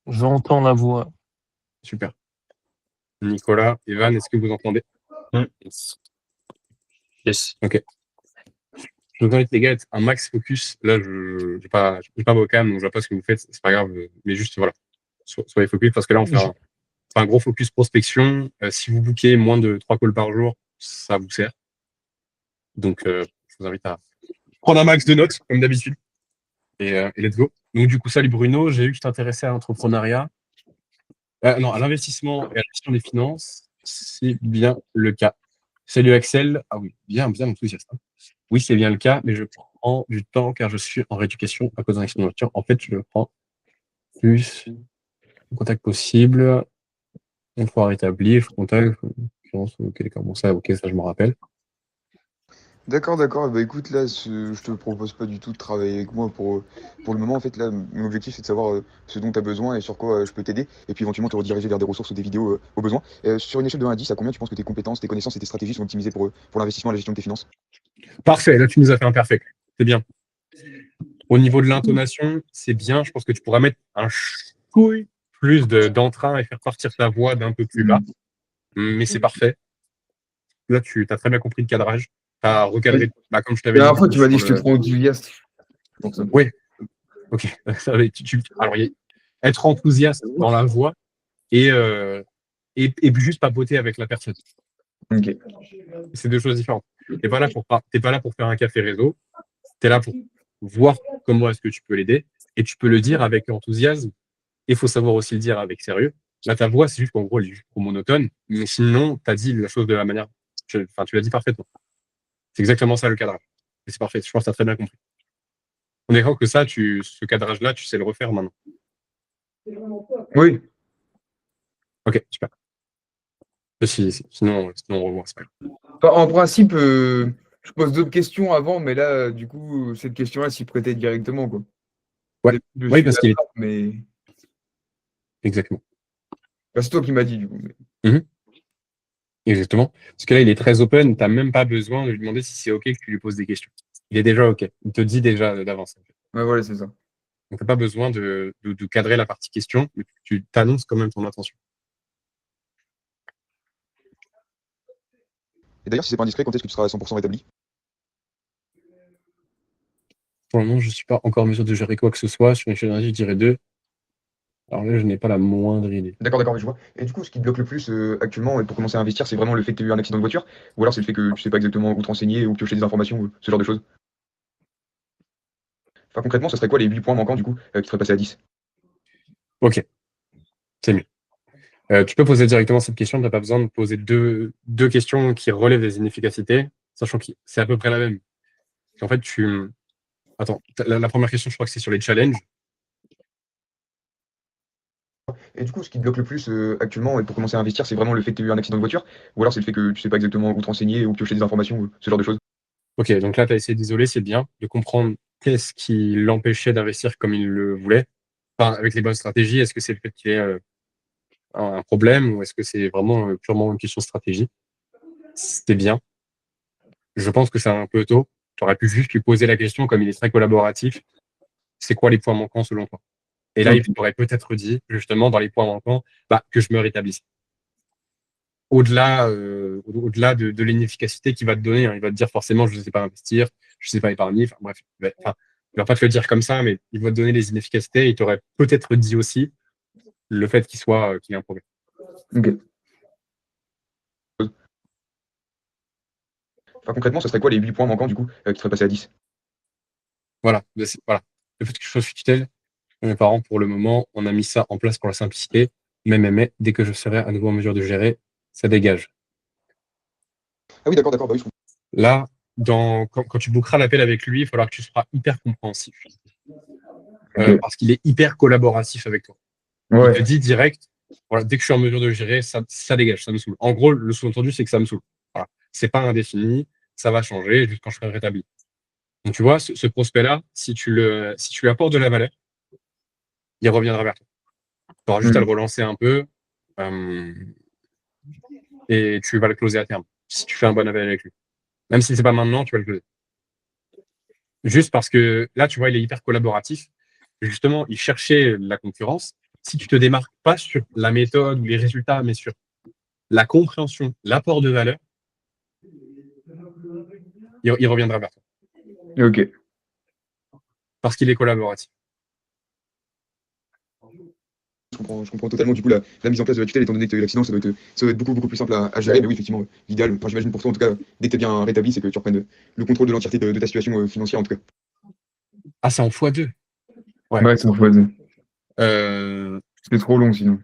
J'entends la voix. Super. Nicolas, Evan, est-ce que vous entendez? Mm. Yes. Ok. Je vous invite les gars à être un max focus. Là, je n'ai pas vos cams, donc je vois pas ce que vous faites, c'est pas grave. Mais juste, voilà, soyez focus parce que là, on fait un gros focus prospection. Si vous bookez moins de 3 calls par jour, ça vous sert. Donc, je vous invite à prendre un max de notes, comme d'habitude. Et let's go. Donc, du coup, salut Bruno, j'ai vu que tu t'intéressais à l'entrepreneuriat. Non, à l'investissement et à la gestion des finances, c'est bien le cas. Salut Axel. Ah oui, bien, bien enthousiaste. Hein. Oui, c'est bien le cas, mais je prends du temps car je suis en rééducation à cause d'un accident de voiture. En fait, je prends plus de contact possible. Une fois rétabli, je contacte. Ok, comment ça, ok, ça je me rappelle. D'accord, d'accord. Bah écoute, là, je te propose pas du tout de travailler avec moi pour le moment. En fait, là, mon objectif, c'est de savoir ce dont tu as besoin et sur quoi je peux t'aider. Et puis éventuellement te rediriger vers des ressources ou des vidéos au besoin. Sur une échelle de 1 à 10, à combien tu penses que tes compétences, tes connaissances et tes stratégies sont optimisées pour l'investissement et la gestion de tes finances? Parfait, là tu nous as fait un perfect. C'est bien. Au niveau de l'intonation, c'est bien. Je pense que tu pourras mettre un chouille plus d'entrain et faire partir ta voix d'un peu plus bas. Mais c'est parfait. Là, tu as très bien compris le cadrage. Tu as recadré, bah, comme je La t'avais dit, dernière du fois, coup, tu m'as dit sur que j'étais le. trop enthousiaste. Pour ça. Oui, ok. Alors, être enthousiaste dans la voix et, et juste papoter avec la personne. Ok. C'est deux choses différentes. T'es pas là pour faire un café réseau. Tu es là pour voir comment est-ce que tu peux l'aider. Et tu peux le dire avec enthousiasme. Et il faut savoir aussi le dire avec sérieux. Là, ta voix, c'est juste qu'en gros, elle est juste trop monotone. Mais sinon, tu as dit la chose de la manière. Enfin, tu l'as dit parfaitement. C'est exactement ça le cadrage. Et c'est parfait. Je pense que tu as très bien compris. On est d'accord que ça, ce cadrage-là, tu sais le refaire maintenant. Oui. Ok, super. Sinon, on revoit. C'est pas grave. Enfin, en principe, je pose d'autres questions avant, mais là, du coup, cette question-là s'y prêtait directement, quoi. Ouais. Je Oui, suis parce qu'il est. d'accord, mais. Exactement. Bah, c'est toi qui m'as dit, du coup. mais- Exactement. Parce que là, il est très open. Tu n'as même pas besoin de lui demander si c'est OK que tu lui poses des questions. Il est déjà OK. Il te dit déjà d'avance. Ouais, voilà, c'est ça. Donc, tu n'as pas besoin de cadrer la partie question, mais tu t'annonces quand même ton intention. Et d'ailleurs, si c'est pas indiscret, quand est-ce que tu seras à 100% rétabli? Pour le moment, je ne suis pas encore en mesure de gérer quoi que ce soit. Sur une échelle d'énergie, je dirais 2. Alors là, je n'ai pas la moindre idée. D'accord, d'accord, mais je vois. Et du coup, ce qui te bloque le plus actuellement pour commencer à investir, c'est vraiment le fait que tu aies eu un accident de voiture? Ou alors c'est le fait que tu sais pas exactement où te renseigner ou piocher des informations, ce genre de choses? Enfin, concrètement, ça serait quoi les 8 points manquants, du coup, qui feraient passer à 10? OK, c'est mieux. Tu peux poser directement cette question. Tu n'as pas besoin de poser deux questions qui relèvent des inefficacités, sachant que c'est à peu près la même. En fait, Attends, la première question, je crois que c'est sur les challenges. Et du coup, ce qui te bloque le plus actuellement pour commencer à investir, c'est vraiment le fait que tu aies eu un accident de voiture? Ou alors c'est le fait que tu sais pas exactement où te renseigner ou piocher des informations, ce genre de choses? OK, donc là, tu as essayé d'isoler, c'est bien, de comprendre qu'est-ce qui l'empêchait d'investir comme il le voulait, enfin, avec les bonnes stratégies. Est-ce que c'est le fait qu'il y ait un problème ou est-ce que c'est vraiment purement une question de stratégie? C'était bien. Je pense que c'est un peu tôt. Tu aurais pu juste lui poser la question, comme il est très collaboratif, c'est quoi les points manquants selon toi? Et là, il Ok. t'aurait peut-être dit, justement, dans les points manquants, que je me rétablisse. Au-delà de l'inefficacité qu'il va te donner, hein, il va te dire forcément, je ne sais pas investir, je ne sais pas épargner, enfin bref, il va pas te le dire comme ça, mais il va te donner les inefficacités. Il t'aurait peut-être dit aussi le fait qu'il y ait un problème. Ok. Enfin, concrètement, ça serait quoi les 8 points manquants, du coup, qui feraient passer à 10? Voilà, voilà. Le fait que je sois sous tutelle, mes parents, pour le moment, on a mis ça en place pour la simplicité. Mais, dès que je serai à nouveau en mesure de gérer, ça dégage. Ah oui, d'accord, d'accord, bah oui, je comprends. Là, quand tu bookeras l'appel avec lui, il va falloir que tu sois hyper compréhensif. Ok. Parce qu'il est hyper collaboratif avec toi. Il te Ouais. dit direct, voilà, dès que je suis en mesure de gérer, ça dégage, ça me saoule. En gros, le sous-entendu, c'est que ça me saoule. Voilà. C'est pas indéfini, ça va changer jusqu'à quand je serai rétabli. Donc, tu vois, ce prospect-là, si tu lui apportes de la valeur, il reviendra vers toi. Tu auras juste à le relancer un peu et tu vas le closer à terme. Si tu fais un bon appel avec lui. Même si c'est pas maintenant, tu vas le closer. Juste parce que là, tu vois, il est hyper collaboratif. Justement, il cherchait la concurrence. Si tu te démarques pas sur la méthode ou les résultats, mais sur la compréhension, l'apport de valeur, il reviendra vers toi. Ok. Parce qu'il est collaboratif. Je comprends totalement. Du coup, la mise en place de la tutelle, étant donné que tu as eu l'accident, ça doit être beaucoup, beaucoup plus simple à gérer. Mais oui, effectivement, l'idéal, enfin, j'imagine pour toi, en tout cas, dès que tu es bien rétabli, c'est que tu reprennes le contrôle de l'entièreté de ta situation financière, en tout cas. Ah, c'est en x2. Ouais. Ouais, c'est fois deux. Euh, C'est trop long sinon.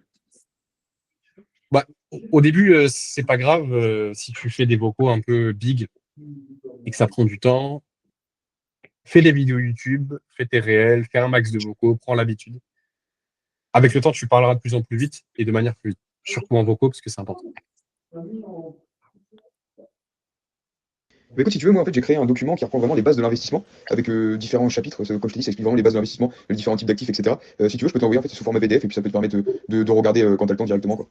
Au début, c'est pas grave si tu fais des vocaux un peu big et que ça prend du temps. Fais des vidéos YouTube, fais tes réels, fais un max de vocaux, prends l'habitude. Avec le temps, tu parleras de plus en plus vite et de manière fluide. Surtout en vocaux, parce que c'est important. Mais écoute, si tu veux, moi, en fait, j'ai créé un document qui reprend vraiment les bases de l'investissement avec différents chapitres. Comme je te dis, ça explique vraiment les bases de l'investissement, les différents types d'actifs, etc. Si tu veux, je peux t'envoyer en fait sous format PDF et puis ça peut te permettre de regarder quand tu as le temps directement, quoi.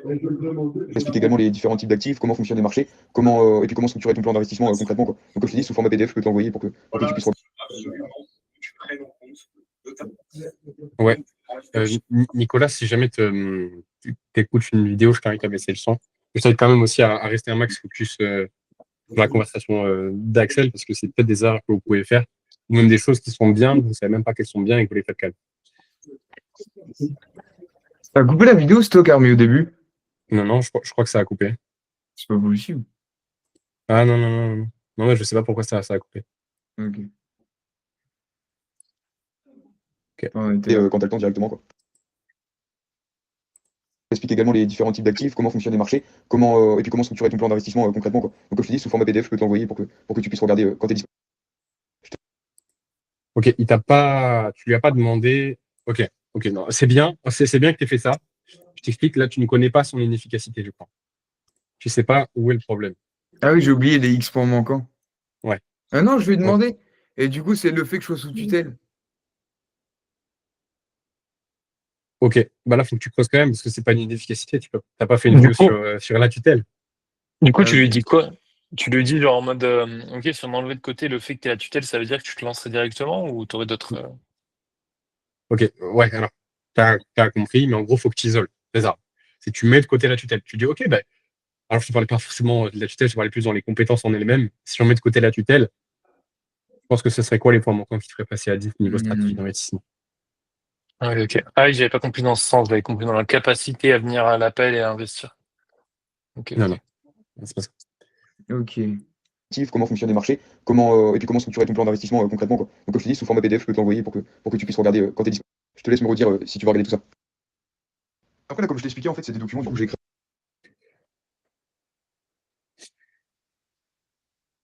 Ça explique également les différents types d'actifs, comment fonctionnent les marchés, et puis comment structurer ton plan d'investissement concrètement, quoi. Donc, comme je te dis, sous format PDF, je peux te l'envoyer pour que tu puisses Ouais. Nicolas, si jamais tu écoutes une vidéo, je t'invite à baisser le son. Je t'invite quand même aussi à rester un max focus sur la conversation d'Axel, parce que c'est peut-être des erreurs que vous pouvez faire, ou même des choses qui sont bien, vous ne savez même pas qu'elles sont bien et que vous les faites calme. T'as coupé la vidéo, Stock Army, au début? Non, je crois que ça a coupé. C'est pas possible. Ah non. Non, mais je sais pas pourquoi ça a coupé. Ok. Ok. On était quand là. tu as le temps directement, quoi. Ça explique également les différents types d'actifs, comment fonctionnent les marchés, et puis comment structurer ton plan d'investissement concrètement, quoi. Donc, comme je te dis, sous format PDF, je peux te l'envoyer pour que tu puisses regarder quand tu es disponible. Ok, tu lui as pas demandé. Ok, non, c'est bien que tu aies fait ça. Je t'explique, là, tu ne connais pas son inefficacité, je crois. Tu sais pas où est le problème. Ah oui, j'ai oublié les X points manquants. Ouais. Ah non, je lui ai Donc, demandé. Et du coup, c'est le fait que je sois sous tutelle. Ok, bah là, faut que tu creuses quand même parce que c'est pas une idée d'efficacité. T'as pas fait une Du vidéo coup, sur la tutelle. tu lui Ok. dis quoi? Tu lui dis genre en mode ok, si on enlevait de côté le fait que t'es la tutelle, ça veut dire que tu te lancerais directement ou t'aurais d'autres. Ok, ouais, alors, t'as compris, mais en gros, faut que tu isoles. C'est ça. C'est tu mets de côté la tutelle. Tu dis, ok, bah, alors je te parlais pas forcément de la tutelle, je parlais plus dans les compétences en elles-mêmes. Si on met de côté la tutelle, je pense que ce serait quoi les points manquants qui te feraient passer à 10 niveau stratégie Hmm. d'investissement? Ah, oui, ok. Ah oui, j'avais pas compris dans ce sens, j'avais compris dans la capacité à venir à l'appel et à investir. Ok, Non, ok. non, c'est pas ça. Ok. Comment fonctionnent les marchés, et puis comment structurer ton plan d'investissement concrètement, quoi. Donc comme je te dis, sous format PDF, je peux te l'envoyer pour que tu puisses regarder quand t'es disponible. Je te laisse me redire si tu vas regarder tout ça. Après là, comme je t'ai expliqué, en fait, c'est des documents du coup que j'ai créés.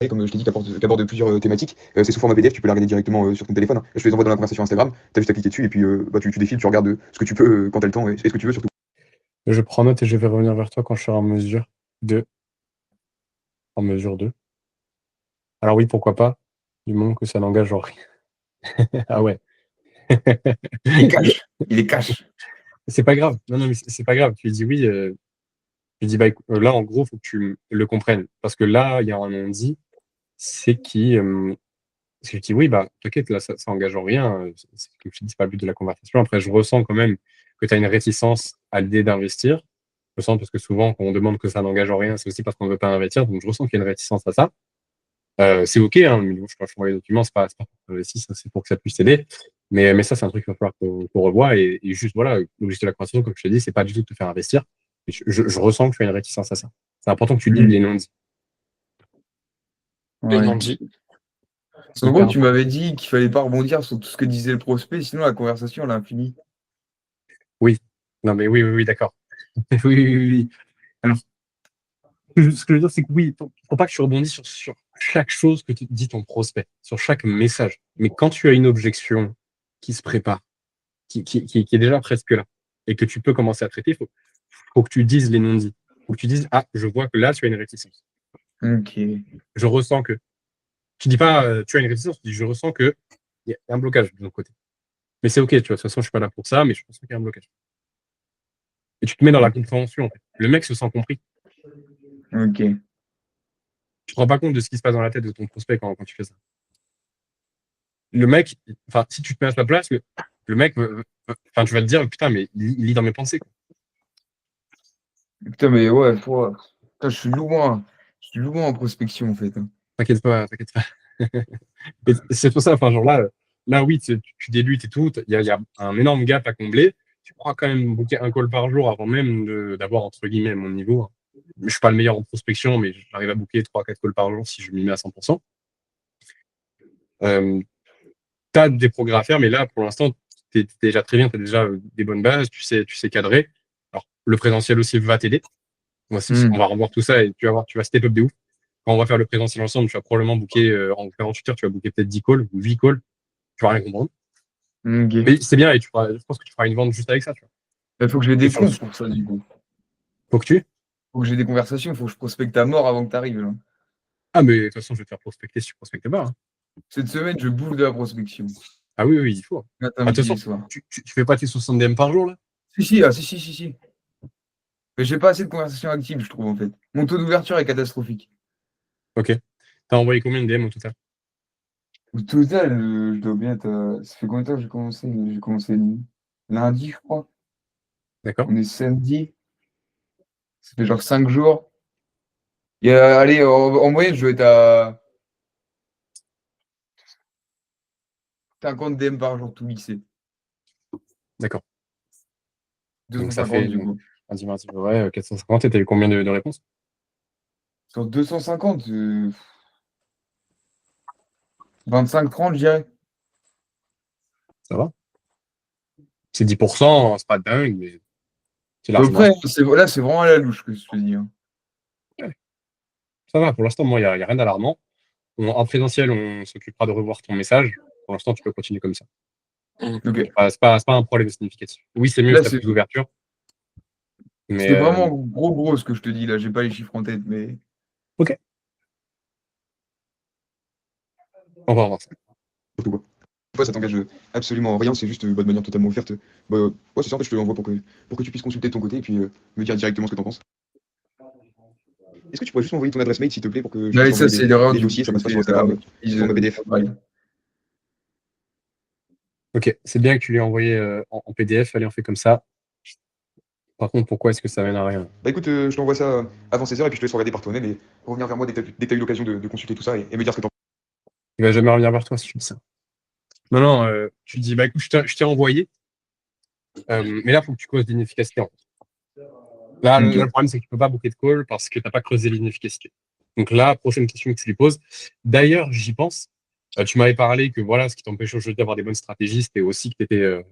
Comme je t'ai dit, qu'aborde plusieurs thématiques. C'est sous format PDF, tu peux la regarder directement sur ton téléphone, hein. Je te les envoie dans la conversation Instagram, t'as juste à cliquer dessus et puis bah, tu défiles, tu regardes ce que tu peux quand t'as le temps et ce que tu veux surtout. Je prends note et je vais revenir vers toi quand je serai en mesure de. Alors oui, pourquoi pas, du moment que ça n'engage en rien. Ah ouais. Il est cash. Il est cash. C'est pas grave. Non, non, mais c'est pas grave. Tu lui dis oui. Tu lui dis, bah, écoute, là, en gros, faut que tu le comprennes. Parce que là, il y a un non-dit, c'est qui. Parce que je dis, oui, bah, t'inquiète, là, ça engage en rien. Comme je te dis, c'est pas le but de la conversation. Après, je ressens quand même que tu as une réticence à l'idée d'investir. Je ressens parce que souvent, quand on demande que ça n'engage en rien, c'est aussi parce qu'on ne veut pas investir. Donc, je ressens qu'il y a une réticence à ça. C'est OK, hein, mais bon, je vois les documents, c'est pas pour que ça, c'est pour que ça puisse t'aider. Mais ça, c'est un truc qu'il va falloir qu'on revoie. Et juste, voilà, l'objectif de la conversation, comme je te dis, c'est pas du tout de te faire investir. Je ressens que tu as une réticence à ça. C'est important que tu lises les non-dits. Et Ouais. non dit. En gros, Hyper tu important. m'avais dit qu'il fallait pas rebondir sur tout ce que disait le prospect, sinon la conversation, elle est infinie. Oui. Non, mais oui, d'accord. Oui, oui, oui. Alors, ce que je veux dire, c'est que oui, faut pas que tu rebondis sur chaque chose que te dit ton prospect, sur chaque message. Mais quand tu as une objection qui se prépare, qui est déjà presque là, et que tu peux commencer à traiter, faut que tu dises les non-dits. Faut que tu dises, ah, je vois que là, tu as une réticence. Ok. Je ressens que. Tu dis pas, tu as une réticence, tu dis, je ressens que il y a un blocage de ton côté. Mais c'est OK, tu vois, de toute façon, je suis pas là pour ça, mais je pense qu'il y a un blocage. Et tu te mets dans la compréhension, en fait. Le mec se sent compris. Ok. Tu te rends pas compte de ce qui se passe dans la tête de ton prospect quand tu fais ça. Le mec, enfin, si tu te mets à sa place, le mec, enfin, tu vas te dire, putain, mais il lit dans mes pensées, quoi. Putain, mais ouais, putain, je suis loin. Je suis loin en prospection, en fait, hein. T'inquiète pas, t'inquiète pas. Et c'est pour ça, enfin, genre là, oui, tu débutes et tout, il y a un énorme gap à combler. Tu pourras quand même booker un call par jour avant même d'avoir, entre guillemets, mon niveau, hein. Je suis pas le meilleur en prospection, mais j'arrive à booker 3-4 calls par jour si je m'y mets à 100%. Tu as des progrès à faire, mais là, pour l'instant, tu es déjà très bien, tu as déjà des bonnes bases, tu sais cadrer. Alors, le présentiel aussi va t'aider. Moi, on Hmm. va revoir tout ça et tu vas step up de ouf. Quand on va faire le présentiel ensemble, tu vas probablement booker, en 48 heures, tu vas booker peut-être 10 calls ou 8 calls. Tu vas rien comprendre. Ok. Mais c'est bien et je pense que tu feras une vente juste avec ça, tu vois. Il faut que j'ai Et des comptes pour ça, du coup. faut que tu. Faut que j'ai des conversations, il faut que je prospecte à mort avant que tu arrives, là. Ah, mais de toute façon, je vais te faire prospecter si tu prospectes pas, hein. Cette semaine, je bouffe de la prospection. Ah oui, il faut. Matin, Ah, de toute midi et façon, soir. tu fais pas tes 60 DM par jour, là? Si, si, ah, si. Mais j'ai pas assez de conversations actives, je trouve, en fait. Mon taux d'ouverture est catastrophique. Ok. T'as envoyé combien de DM au total? Au total, je dois bien être. Ça fait combien de temps que j'ai commencé? J'ai commencé lundi, je crois. D'accord. On est samedi. Ça fait genre 5 jours. Allez, en moyenne, je dois être à 50 DM par jour, tout lycée. D'accord. Donc ça 250 fait du donc, coup. lundi, mardi, ouais, 450. Et t'as eu combien de réponses? Sur 250, 25-30, je dirais. Ça va. C'est 10%, c'est pas dingue, mais c'est À peu largement près, assez. là, c'est vraiment à la louche que je te dis, hein. Ouais, ça va, pour l'instant, moi, il y a rien d'alarmant. En présentiel, on s'occupera de revoir ton message. Pour l'instant, tu peux continuer comme ça. Ok. C'est pas un problème significatif. Oui, c'est mieux Là, si tu as plus d'ouverture, mais c'est vraiment gros ce que je te dis là. J'ai pas les chiffres en tête, mais. ok, on va voir ça. Surtout quoi. fois, ça t'engage absolument rien, c'est juste de manière totalement ouverte. Ouais, c'est ça, en fait, je te l'envoie pour que tu puisses consulter de ton côté et puis me dire directement ce que t'en penses. Est-ce que tu pourrais juste m'envoyer ton adresse mail, s'il te plaît, pour que je Ouais, puisse ça, envoyer c'est l'erreur les du dossiers, ça coup. passe pas sur Instagram, sur ma PDF. Ouais. Ok, c'est bien que tu lui aies envoyé en PDF. Allez, on fait comme ça. Par contre, pourquoi est-ce que ça mène à rien? Bah écoute, je t'envoie ça avant 16h et puis je te laisse regarder par toi-même et revenir vers moi dès que t'as eu l'occasion de consulter tout ça et me dire ce que t'en penses. Il va jamais revenir vers toi si tu dis ça. Non, tu dis, bah écoute, je t'ai envoyé, mais là, il faut que tu causes l'inefficacité. En fait. Là, Ok. le problème, c'est que tu peux pas booker de call parce que tu n'as pas creusé l'inefficacité. Donc là, prochaine question que tu lui poses. D'ailleurs, j'y pense. Tu m'avais parlé que voilà, ce qui t'empêche aujourd'hui d'avoir des bonnes stratégies, c'était aussi que tu étais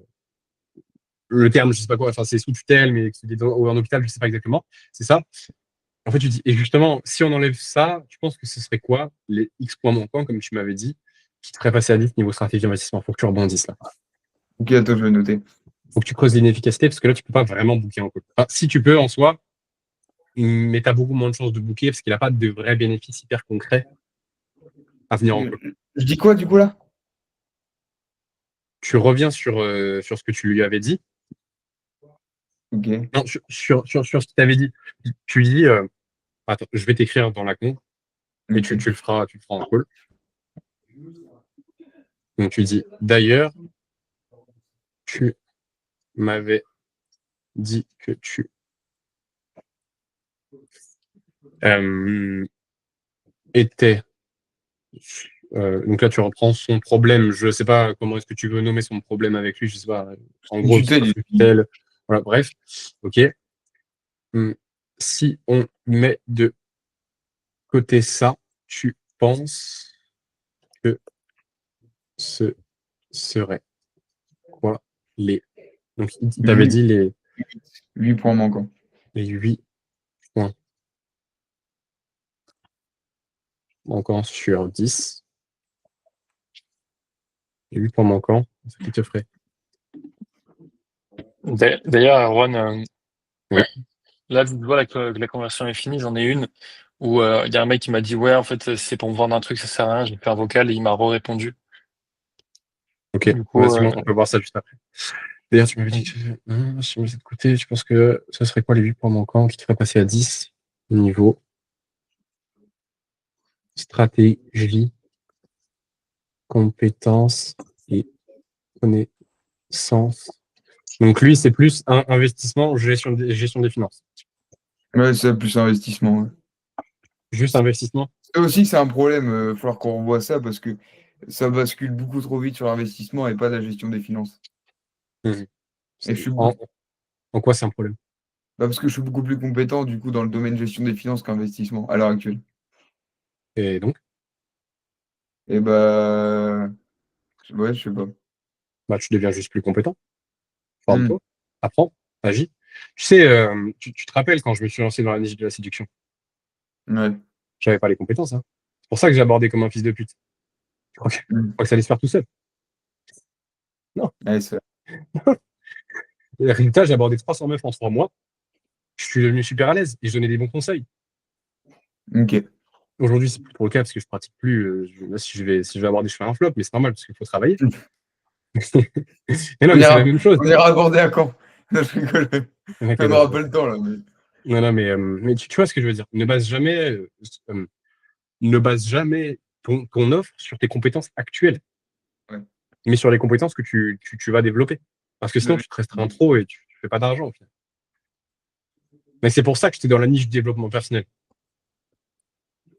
le terme, je sais pas quoi, enfin c'est sous tutelle, mais que tu étais en hôpital, je sais pas exactement. C'est ça. En fait, tu dis, et justement, si on enlève ça, tu penses que ce serait quoi les X points manquants, comme tu m'avais dit, qui te feraient passer à 10 niveau stratégie d'investissement? Faut que tu rebondisses là. Ok, attends, je vais noter. Faut que tu creuses l'inefficacité parce que là, tu peux pas vraiment booker en call. Enfin, si tu peux en soi, mais tu as beaucoup moins de chances de booker parce qu'il n'a pas de vrais bénéfices hyper concrets à venir en call. Je dis quoi du coup là? Tu reviens sur ce que tu lui avais dit. Ok. Non, sur ce qu'il t'avait dit. Tu lui dis, attends, je vais t'écrire dans la con et Ok. tu le feras en call. Donc tu dis, d'ailleurs, tu m'avais dit que tu étais. Donc là, tu reprends son problème. Je ne sais pas comment est-ce que tu veux nommer son problème avec lui. Je sais pas. En gros, c'est Tutelle, sous tutelle. Voilà, bref. OK. Si on met de côté ça, tu penses que ce serait quoi les. Donc, il t'avait dit 8 points manquants. les 8 points manquants sur 10. Les 8 points manquants, ce qui te ferait. D'ailleurs, Erwan, Oui. là, tu vois que la conversion est finie, j'en ai une où il y a un mec qui m'a dit ouais, en fait, c'est pour me vendre un truc, ça sert à rien. J'ai fait un vocal et il m'a répondu. Ok, Du coup, vas-y, on peut voir ça juste après. D'ailleurs, tu m'avais dit que si je mets ça de côté, tu penses que ce serait quoi les 8 points manquants qui te feraient passer à 10 niveau stratégie, compétences et connaissances. Donc lui, c'est plus un investissement, gestion des finances. Ouais, c'est plus investissement. Ouais. Juste investissement. Ça aussi, c'est un problème. Il va falloir qu'on revoie ça parce que ça bascule beaucoup trop vite sur l'investissement et pas la gestion des finances. Mhm. Et je suis En quoi c'est un problème? parce que je suis beaucoup plus compétent du coup dans le domaine gestion des finances qu'investissement à l'heure actuelle. Et donc, Et bah ouais, je sais pas. bah, tu deviens juste plus compétent. Hmm. Forme-toi, apprends, agis. Tu sais, tu te rappelles quand je me suis lancé dans la niche de la séduction, Ouais. j'avais pas les compétences. Hein. C'est pour ça que j'ai abordé comme un fils de pute. Je Hmm. crois que ça allait se faire tout seul. Non. Ouais, ça- Et résultat, j'ai abordé 300 meufs en 3 mois. Je suis devenu super à l'aise et je donnais des bons conseils. Ok. Aujourd'hui, c'est plus trop le cas parce que je pratique plus. Là, si je vais aborder, je fais un flop, mais c'est normal parce qu'il faut travailler. Et non, On mais c'est la ira, même chose. on ira aborder à quand? Non, je rigole. Ok, On non, n'aura pas le temps là. Mais... non, mais tu vois ce que je veux dire. Ne base jamais ton offre sur tes compétences actuelles, Ouais. mais sur les compétences que tu vas développer. Parce que sinon, Ouais. tu te restreins trop et tu fais pas d'argent. Au final. Mais c'est pour ça que j'étais dans la niche du développement personnel.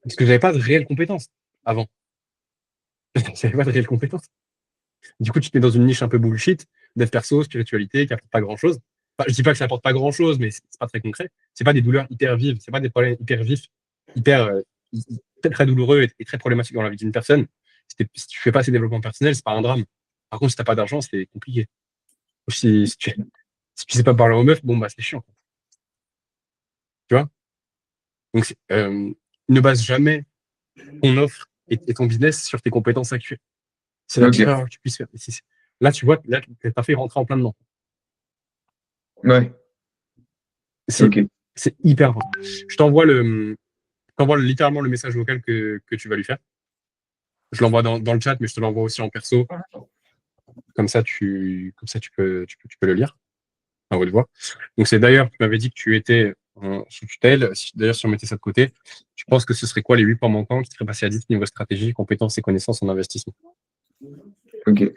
Parce que j'avais pas de réelles compétences avant. J'avais pas de réelles compétences. Du coup, tu te mets dans une niche un peu bullshit, dev perso, spiritualité, qui apporte pas grand chose. Enfin, je dis pas que ça apporte pas grand chose, mais c'est pas très concret. C'est pas des douleurs hyper vives, c'est pas des problèmes hyper vifs, hyper, très douloureux et très problématiques dans la vie d'une personne. Si tu fais pas ces développements personnels, c'est pas un drame. Par contre, si t'as pas d'argent, c'est compliqué. Si tu sais pas parler aux meufs, bon, bah, c'est chiant. Tu vois? Donc, ne base jamais ton offre et ton business sur tes compétences actuelles. C'est la pire Ok. erreur que tu puisses faire. Là, tu vois, là, t'as fait rentrer en plein dedans. Ouais. C'est Ok. c'est hyper important. Je t'envoie littéralement le message vocal que tu vas lui faire. Je l'envoie dans le chat, mais je te l'envoie aussi en perso. Comme ça, tu peux le lire à haute voix. Donc, c'est d'ailleurs, tu m'avais dit que tu étais sous tutelle. D'ailleurs, si on mettait ça de côté, tu penses que ce serait quoi les 8 points manquants qui seraient passés à 10 niveau stratégie, compétences et connaissances en investissement? Ok.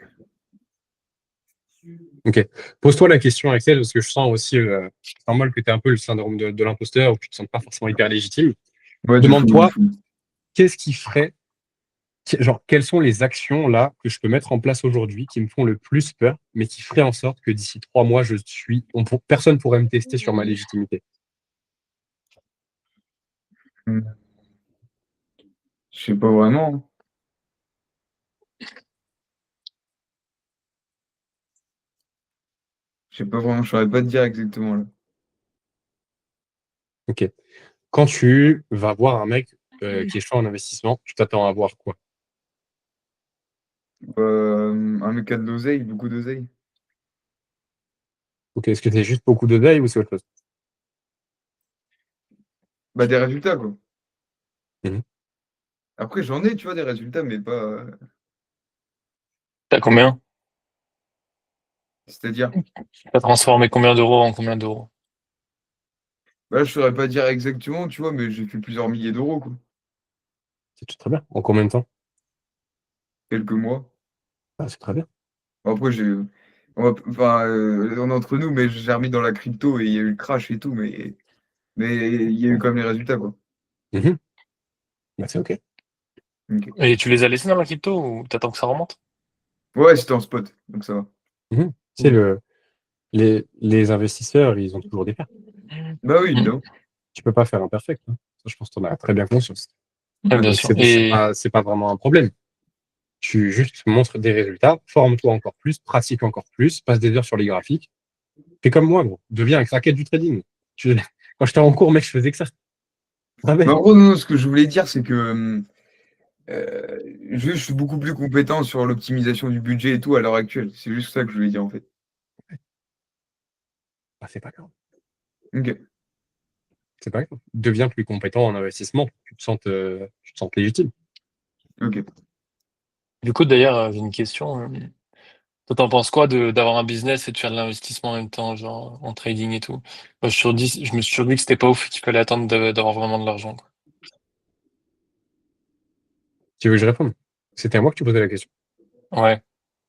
Ok. Pose-toi la question, Axel, parce que je sens aussi, c'est normal que tu aies un peu le syndrome de l'imposteur, ou que tu te sens pas forcément hyper légitime. Ouais, de fou, de Demande-toi, fou. qu'est-ce qui ferait, genre, quelles sont les actions là que je peux mettre en place aujourd'hui qui me font le plus peur, mais qui feraient en sorte que d'ici 3 mois, personne pourrait me tester sur ma légitimité. Je sais pas vraiment. Je sais pas vraiment, je saurais pas te dire exactement là. Ok. Quand tu vas voir un mec qui est chaud en investissement, tu t'attends à voir quoi? Un mec qui a de l'oseille, beaucoup d'oseille. Ok. Est-ce que c'est juste beaucoup de veille ou c'est autre chose? Bah des résultats quoi. Mhm. Après j'en ai, tu vois, des résultats, mais pas. T'as combien? C'est-à-dire, T'as transformé combien d'euros en combien d'euros? bah, je saurais pas dire exactement, tu vois, mais j'ai fait plusieurs milliers d'euros quoi. C'est très bien. En combien de temps? Quelques mois. Ah, c'est très bien. Après enfin, on est entre nous, mais j'ai remis dans la crypto et il y a eu le crash et tout, mais il y a eu quand même les résultats quoi. Mhm. Bah, c'est ok. Ok. Et tu les as laissés dans la crypto ou t'attends que ça remonte? Ouais, c'était en spot, donc ça va. Mhm. C'est Mmh. les investisseurs, ils ont toujours des pertes. Bah oui, Mmh. évidemment. Tu peux pas faire imperfect. Hein. Ça, je pense que tu en as très bien conscience. Ouais, bien Donc, sûr. c'est pas vraiment un problème. Tu juste montres des résultats, forme-toi encore plus, pratique encore plus, passe des heures sur les graphiques. Fais comme moi, gros. Deviens un craquette du trading. Tu- Quand j'étais en cours, mec, je faisais que ça. Ah Mais ouais. en gros, non, ce que je voulais dire, c'est que je suis beaucoup plus compétent sur l'optimisation du budget et tout à l'heure actuelle. C'est juste ça que je voulais dire en fait. Ah, c'est pas grave. Ok. C'est pas grave. Deviens plus compétent en investissement. Tu te sens légitime. Ok. Du coup, d'ailleurs, j'ai une question. Toi, t'en penses quoi d'avoir un business et de faire de l'investissement en même temps, genre en trading et tout? Moi, je me suis toujours dit que c'était pas ouf, qu'il fallait attendre d'avoir vraiment de l'argent, quoi. Tu veux que je réponde? C'était à moi que tu posais la question. Ouais,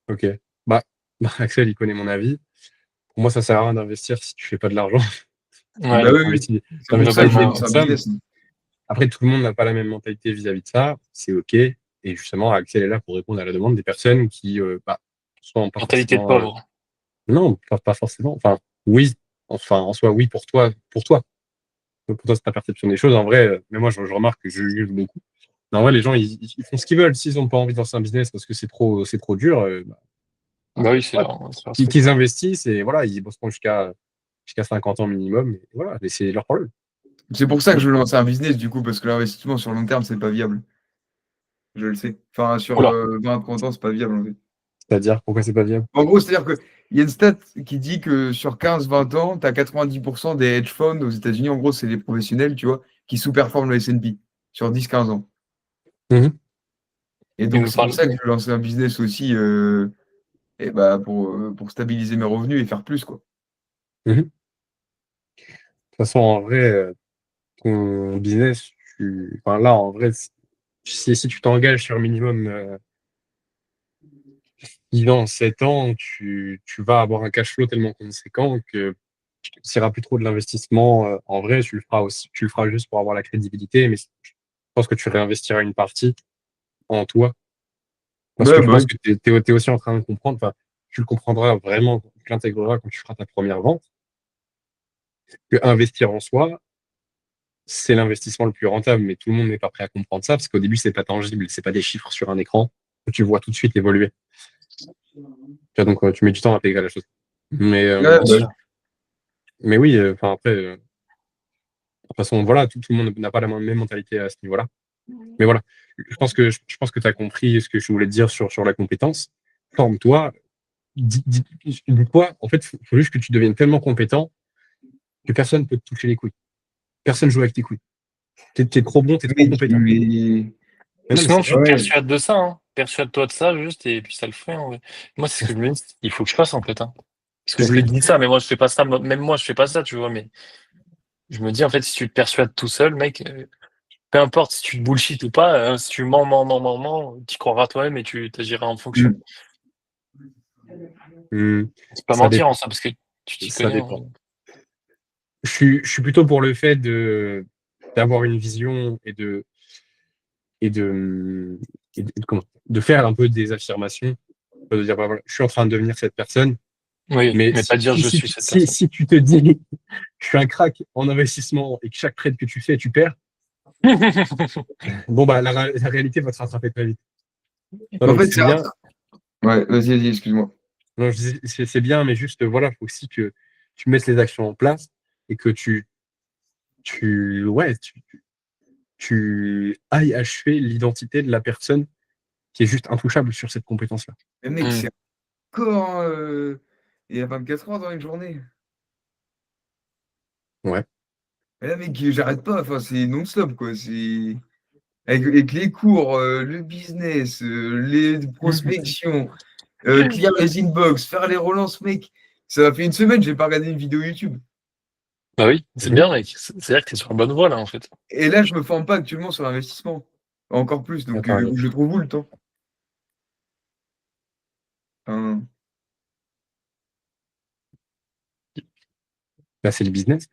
Ok. Bah, Axel, il connaît mon avis. Pour moi, ça sert à rien d'investir si tu fais pas de l'argent. Bah ouais, oui, oui. T'investis, C'est pour ça t'investis que je des vais globalement. lancer petites un sommes. business. Après, tout le monde n'a pas la même mentalité vis-à-vis de ça. C'est OK. Et justement, Axel est là pour répondre à la demande des personnes qui sont pas Mentalité de forcément. pauvre. Non, pas forcément. Enfin, oui. Enfin, en soi, oui pour toi. Pour toi. Pour toi, c'est ta perception des choses. En vrai, mais moi, je remarque que je juge beaucoup. Mais en vrai, les gens, ils font ce qu'ils veulent. S'ils n'ont pas envie de lancer un business parce que c'est trop dur, Bah oui, ouais, c'est leur truc. qu'ils investissent et voilà, ils bosseront jusqu'à 50 ans minimum. Et voilà, et c'est leur problème. C'est pour ça que je veux lancer un business du coup, parce que l'investissement sur long terme, c'est pas viable. Je le sais. Enfin, sur Oula. 20-30 ans, c'est pas viable en fait. C'est-à-dire, pourquoi c'est pas viable? En gros, c'est-à-dire qu'il y a une stat qui dit que sur 15-20 ans, tu as 90% des hedge funds aux États-Unis, en gros, c'est des professionnels, tu vois, qui sous-performent le S&P sur 10-15 ans. Mhm. Et Il donc, nous c'est pour parle. ça que je veux lancer un business aussi et bah, pour stabiliser mes revenus et faire plus, quoi. Mhm. De toute façon, en vrai, ton business, enfin, là, en vrai, si tu t'engages sur minimum 10 ans, 7 ans, tu vas avoir un cash flow tellement conséquent que tu ne tireras plus trop de l'investissement. En vrai, tu le feras aussi, tu le feras juste pour avoir la crédibilité, mais je pense que tu réinvestiras une partie en toi parce que Ouais, je bah pense oui. que tu es, aussi en train de comprendre, enfin, tu le comprendras vraiment, tu l'intégreras quand tu feras ta première vente, que investir en soi, c'est l'investissement le plus rentable, mais tout le monde n'est pas prêt à comprendre ça parce qu'au début, c'est pas tangible, c'est pas des chiffres sur un écran que tu vois tout de suite évoluer. Tu vois, donc, tu mets du temps à intégrer la chose. Mais, Ouais, Bien bah oui. sûr. mais oui, enfin, après, de toute façon, voilà, tout le monde n'a pas la même mentalité à ce niveau-là. Mais voilà, je pense que tu as compris ce que je voulais te dire sur la compétence. Forme-toi, dis-toi, en fait, faut juste que tu deviennes tellement compétent que personne ne peut te toucher les couilles. Personne joue avec tes couilles. T'es trop bon, t'es trop Mec, compétent. mais Mais non, mais Sinon, c'est tu te ouais. persuades de ça, hein. persuade-toi de ça juste et puis ça le fait en vrai. Moi, c'est ce que je me dis, il faut que je fasse en fait. Hein. Parce que je lui dis ça, mais moi, je fais pas ça. Même moi, je fais pas ça, tu vois. Mais je me dis, en fait, si tu te persuades tout seul, mec, peu importe si tu te bullshit ou pas, si tu mens, tu croiras toi-même et tu t'agiras en fonction. C'est pas Ça mentir dépend. en ça, parce que tu t'y Ça connais. dépend. Je suis plutôt pour le fait d'avoir une vision et de faire un peu des affirmations, de dire bah, voilà, je suis en train de devenir cette personne, Oui, mais mais pas dire je suis cette personne. si tu te dis je suis un crack en investissement et que chaque trade que tu fais tu perds, bon bah la réalité va te rattraper très vite. Non, En donc fait, c'est c'est bien. Ouais, vas-y, excuse-moi. Non, je dis, c'est bien, mais juste voilà, faut aussi que tu mettes les actions en place et que tu ailles achever l'identité de la personne qui est juste intouchable sur cette compétence-là. Mais mec, c'est encore, il y a 24 heures dans une journée. Ouais. Et là, mec, j'arrête pas, enfin, c'est non-stop, quoi. C'est avec les cours, le business, les prospections, clear les inbox, faire les relances, mec. Ça m'a fait une semaine, j'ai pas regardé une vidéo YouTube. Bah oui, c'est bien, mec. C'est-à-dire que t'es sur la bonne voie, là, en fait. Et là, je me forme pas actuellement sur l'investissement. Encore plus, donc Attends, je trouve où le temps? Enfin, là, c'est le business.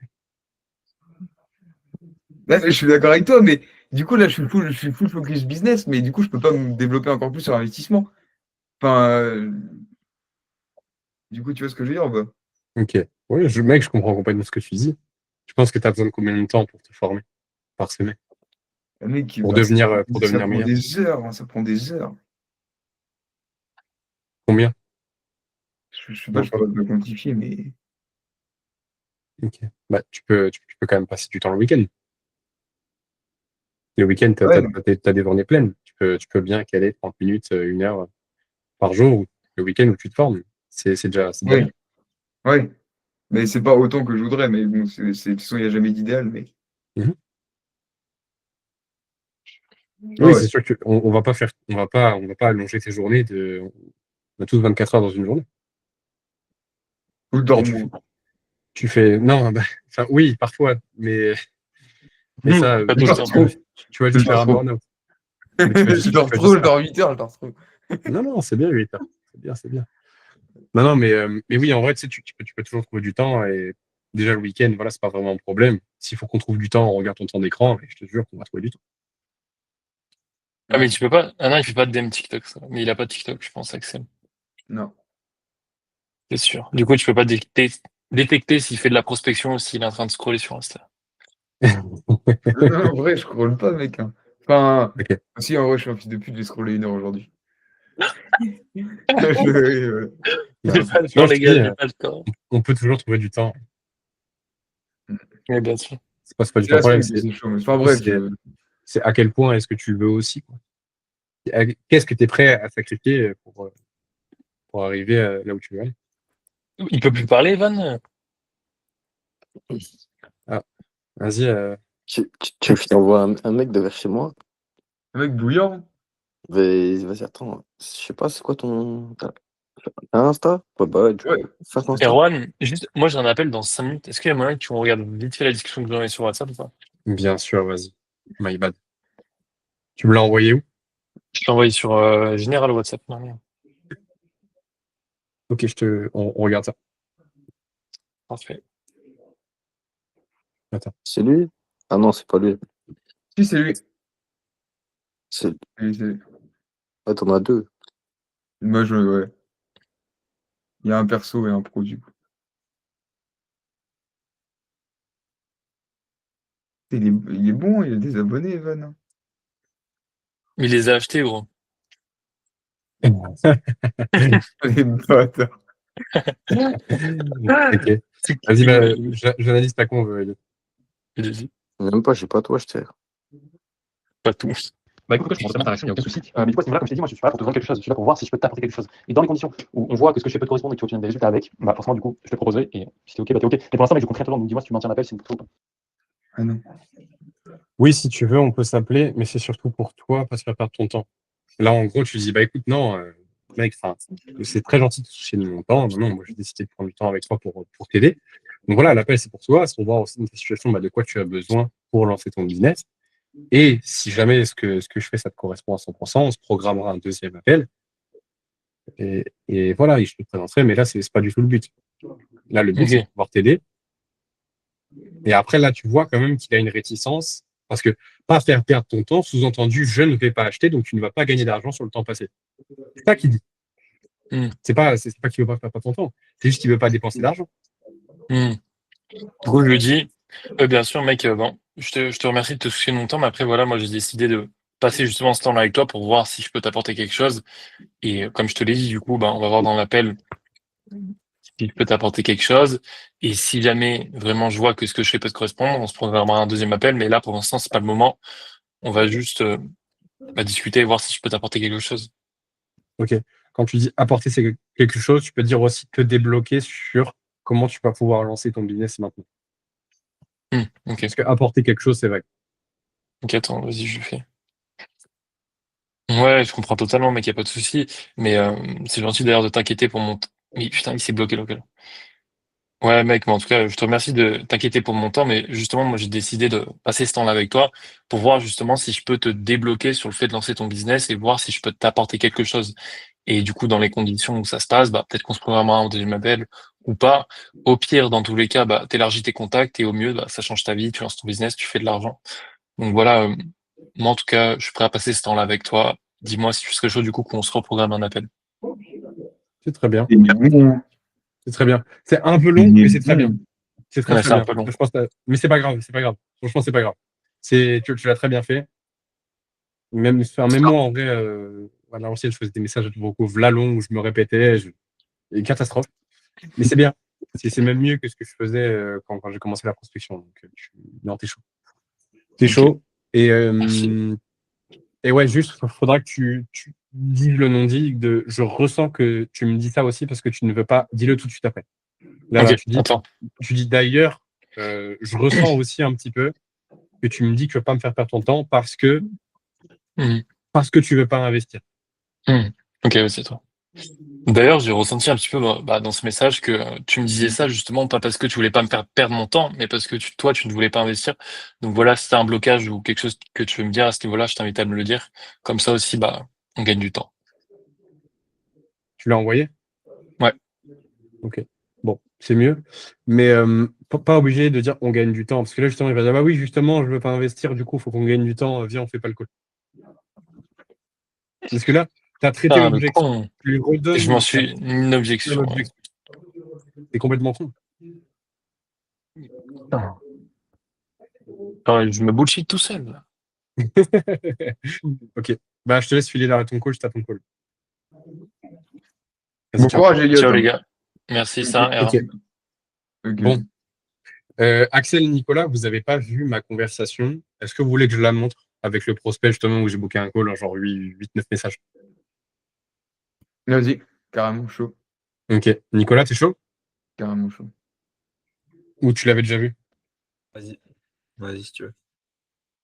là, je suis d'accord avec toi, mais du coup, là, je suis full focus business, mais du coup, je peux pas me développer encore plus sur l'investissement. Enfin, du coup, tu vois ce que je veux dire ou pas? Ok. Oui, mec, je comprends complètement ce que tu dis. Je pense que tu as besoin de combien de temps pour te former par semaine Mec, pour bah, ça devenir prend meilleur? des heures, hein, ça prend des heures. Combien? Je sais pas, Non, je pourrais pas quantifier, mais ok. Bah, tu peux quand même passer du temps le week-end. Le week-end, ouais, t'as des journées pleines. Tu peux bien caler 30 minutes, 1 heure par jour, le week-end où tu te formes. C'est déjà bien. ouais, ouais. Mais c'est pas autant que je voudrais, mais bon, de toute façon, il n'y a jamais d'idéal, mais Mhm. ouais, Oui, ouais. c'est sûr on va pas allonger tes journées on a tous 24 heures dans une journée. Ou Et dors moins. tu fais, non, bah, enfin, oui, parfois, mais ça, Pas Je tout le dors temps. trop. tu vas Je juste faire dors un trop. burn-out. Mais Je dors tu vas trop, juste je faire. dors 8 heures, je dors trop. Non, non, c'est bien 8 heures. C'est bien, c'est bien. Non, non, mais oui, en vrai, tu sais, tu peux toujours trouver du temps et déjà le week-end, voilà, c'est pas vraiment un problème. S'il faut qu'on trouve du temps, on regarde ton temps d'écran, mais je te jure qu'on va trouver du temps. Ah, Ouais. mais tu peux pas. Ah non, il fait pas de DM TikTok, ça. Mais il a pas de TikTok, je pense, Axel. Non. C'est sûr. Du coup, tu peux pas détecter s'il fait de la prospection ou s'il est en train de scroller sur Insta. Non, en vrai, je scrolle pas, mec, hein. Enfin, Ok. si, en vrai, je suis un fils de pute, j'ai scrollé 1 heure aujourd'hui. Je- J'ai Non, pas le temps, non, je les te dis, gars, j'ai pas le temps. on peut toujours trouver du temps. Mais bien sûr. C'est pas du C'est tout un la problème. semaine que c'est chaud. Enfin, Surtout, bref, c'est à quel point est-ce que tu le veux aussi, quoi. Qu'est-ce que tu es prêt à sacrifier pour arriver là où tu veux aller? Il peut plus parler, Evan? Ah, vas-y. Tu veux que je t'envoie un mec de vers chez moi? un mec bouillant. Vas-y, attends. Je sais pas, c'est quoi ton. T'as un Insta? Ouais, bah ouais, du Ouais. coup, fais un Insta. Erwan, juste, moi j'ai un appel dans 5 minutes. Est-ce qu'il y a moyen que tu regardes vite fait la discussion que vous avez sur WhatsApp ou pas? Bien sûr, vas-y. My bad. Tu me l'as envoyé où? Je t'ai envoyé sur Général WhatsApp. Non, Ok, on regarde ça. parfait. Attends. C'est lui? Ah non, c'est pas lui. Si, c'est lui. C'est... Oui, c'est lui. Ah, t'en as deux. Moi, ouais. Il y a un perso et un pro, du coup. Il est bon, il a des abonnés, Evan, hein. Il les a achetés, gros. Les bâtards. Ok. C'est Vas-y, qui, bah, ouais, j'analyse ta conve. vas-y. Même pas, j'ai pas toi, je t'ai. Pas tout. Bah écoute, coach, je prends totalement ta réaction, il n'y a aucun souci. Mais du coup, à ce niveau-là, comme je t'ai dit, moi je suis pas là pour te vendre quelque chose, je suis là pour voir si je peux t'apporter quelque chose. Et dans les conditions où on voit que ce que je fais peut te correspondre et que tu obtiens des résultats avec, bah forcément, du coup, je te proposerai et si t'es ok, bah t'es ok. Mais pour l'instant, mec, je compte rien te vendre, donc dis-moi si tu maintiens l'appel, c'est une photo. Ah non. Oui, si tu veux, on peut s'appeler, mais c'est surtout pour toi, pas se faire perdre ton temps. Là, en gros, tu dis, bah écoute, non, mec, c'est très gentil de soucier de mon temps. Non, moi, j'ai décidé de prendre du temps avec toi pour t'aider. Donc voilà, l'appel, c'est pour toi, c'est pour voir aussi dans ta situation de quoi tu as besoin pour lancer ton business. Et si jamais ce que je fais, ça te correspond à 100%, on se programmera un deuxième appel. Et voilà, et je te présenterai, mais là, c'est pas du tout le but. Là, le but, c'est de Ok. pouvoir t'aider. Et après, là, tu vois quand même qu'il a une réticence, parce que pas faire perdre ton temps, sous-entendu, je ne vais pas acheter, donc tu ne vas pas gagner d'argent sur le temps passé. C'est ça qu'il dit. Hmm. C'est pas qu'il veut pas faire perdre ton temps, c'est juste qu'il veut pas dépenser d'argent. Hmm. Du coup, je lui dis, bien sûr, mec, bon, je te remercie de te soucier de mon temps, mais après, voilà, moi, j'ai décidé de passer justement ce temps-là avec toi pour voir si je peux t'apporter quelque chose. Et comme je te l'ai dit, du coup, on va voir dans l'appel si je peux t'apporter quelque chose. Et si jamais vraiment je vois que ce que je fais peut te correspondre, on se programmera un deuxième appel. Mais là, pour l'instant, c'est pas le moment. On va juste discuter et voir si je peux t'apporter quelque chose. Ok. Quand tu dis apporter quelque chose, tu peux dire aussi te débloquer sur comment tu vas pouvoir lancer ton business maintenant. Ok. Parce que apporter quelque chose, c'est vague. Ok, attends, vas-y, je le fais. Ouais, je comprends totalement, mec, y a pas de souci. Mais c'est gentil d'ailleurs de t'inquiéter pour mon. Mais putain, il s'est bloqué local. Ouais, mec, mais en tout cas, je te remercie de t'inquiéter pour mon temps, mais justement, moi, j'ai décidé de passer ce temps-là avec toi pour voir justement si je peux te débloquer sur le fait de lancer ton business et voir si je peux t'apporter quelque chose. Et du coup, dans les conditions où ça se passe, peut-être qu'on se programmera un deuxième appel ou pas. Au pire, dans tous les cas, t'élargis tes contacts et au mieux, ça change ta vie, tu lances ton business, tu fais de l'argent. Donc voilà, moi, en tout cas, je suis prêt à passer ce temps-là avec toi. Dis-moi si tu serais chaud, du coup, qu'on se reprogramme un appel. C'est très bien. C'est bon. C'est très bien. C'est un peu long, C'est mais c'est très bien. bon. C'est très Ouais, très c'est un bien. peu long. Je pense mais c'est pas grave, c'est pas grave. Franchement, c'est pas grave. Tu l'as très bien fait. Même moi, en vrai, à l'ancienne, je faisais des messages vocaux v'là long où je me répétais. Une catastrophe. Mais c'est bien. C'est même mieux que ce que je faisais quand j'ai commencé la prospection. Donc, non, t'es chaud. T'es Ok, chaud. Et, merci. et ouais, juste, faudra que tu dises le non-dit je ressens que tu me dis ça aussi parce que tu ne veux pas, dis-le tout de suite après. Là, Ok, attends. tu dis d'ailleurs, je ressens aussi un petit peu que tu me dis que tu veux pas me faire perdre ton temps Mhm. parce que tu veux pas investir. Mhm. Ok, ouais, c'est toi. D'ailleurs, j'ai ressenti un petit peu dans ce message que tu me disais ça justement pas parce que tu voulais pas me faire perdre mon temps, mais parce que toi, tu ne voulais pas investir. Donc voilà, si t'as un blocage ou quelque chose que tu veux me dire à ce niveau-là, je t'invite à me le dire. Comme ça aussi, on gagne du temps. Tu l'as envoyé? Ouais. Ok. Bon, c'est mieux. Mais pas obligé de dire on gagne du temps. Parce que là, justement, il va dire bah oui, justement, je veux pas investir, du coup, il faut qu'on gagne du temps. Viens, on fait pas le call. Parce que là, tu as traité Putain, le l'objection. con. Tu lui Je m'en redonnes suis une objection. Ouais. l'objection. C'est complètement con. Putain. Attends, je me bullshit tout seul, là. Ok. Bah, je te laisse filer là à ton call, je t'attends ton call. Vas-y, Bon ciao. courage, Elliot, Ciao les hein. gars. Merci, Ok, ça. Ok. ok. Bon. Axel, Nicolas, vous avez pas vu ma conversation. Est-ce que vous voulez que je la montre avec le prospect, justement, où j'ai booké un call, genre 8-9 messages? Vas-y, carrément chaud. Ok. Nicolas, t'es chaud? Carrément chaud. Ou tu l'avais déjà vu? Vas-y. Vas-y, si tu veux.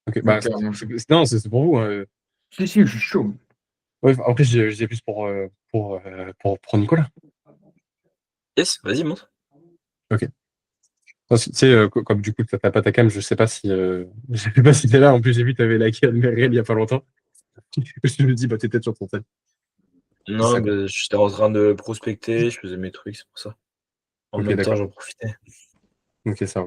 Ok. Ouais, Bah, carrément chaud. non, c'est pour vous. Hein. Si, je suis chaud. Ouais, après, je disais plus pour Nicolas. Yes, vas-y, montre. Ok. Parce que, tu sais, comme du coup, t'as pas ta cam, je sais pas si, je sais pas si t'es là. En plus, j'ai vu que t'avais liké Admirel il y a pas longtemps. Je me dis, bah, t'es peut-être sur ton tel. C'est Non, ça, quoi. j'étais en train de prospecter, je faisais mes trucs, c'est pour ça. En Ok, même temps, d'accord. j'en profitais. Ok, ça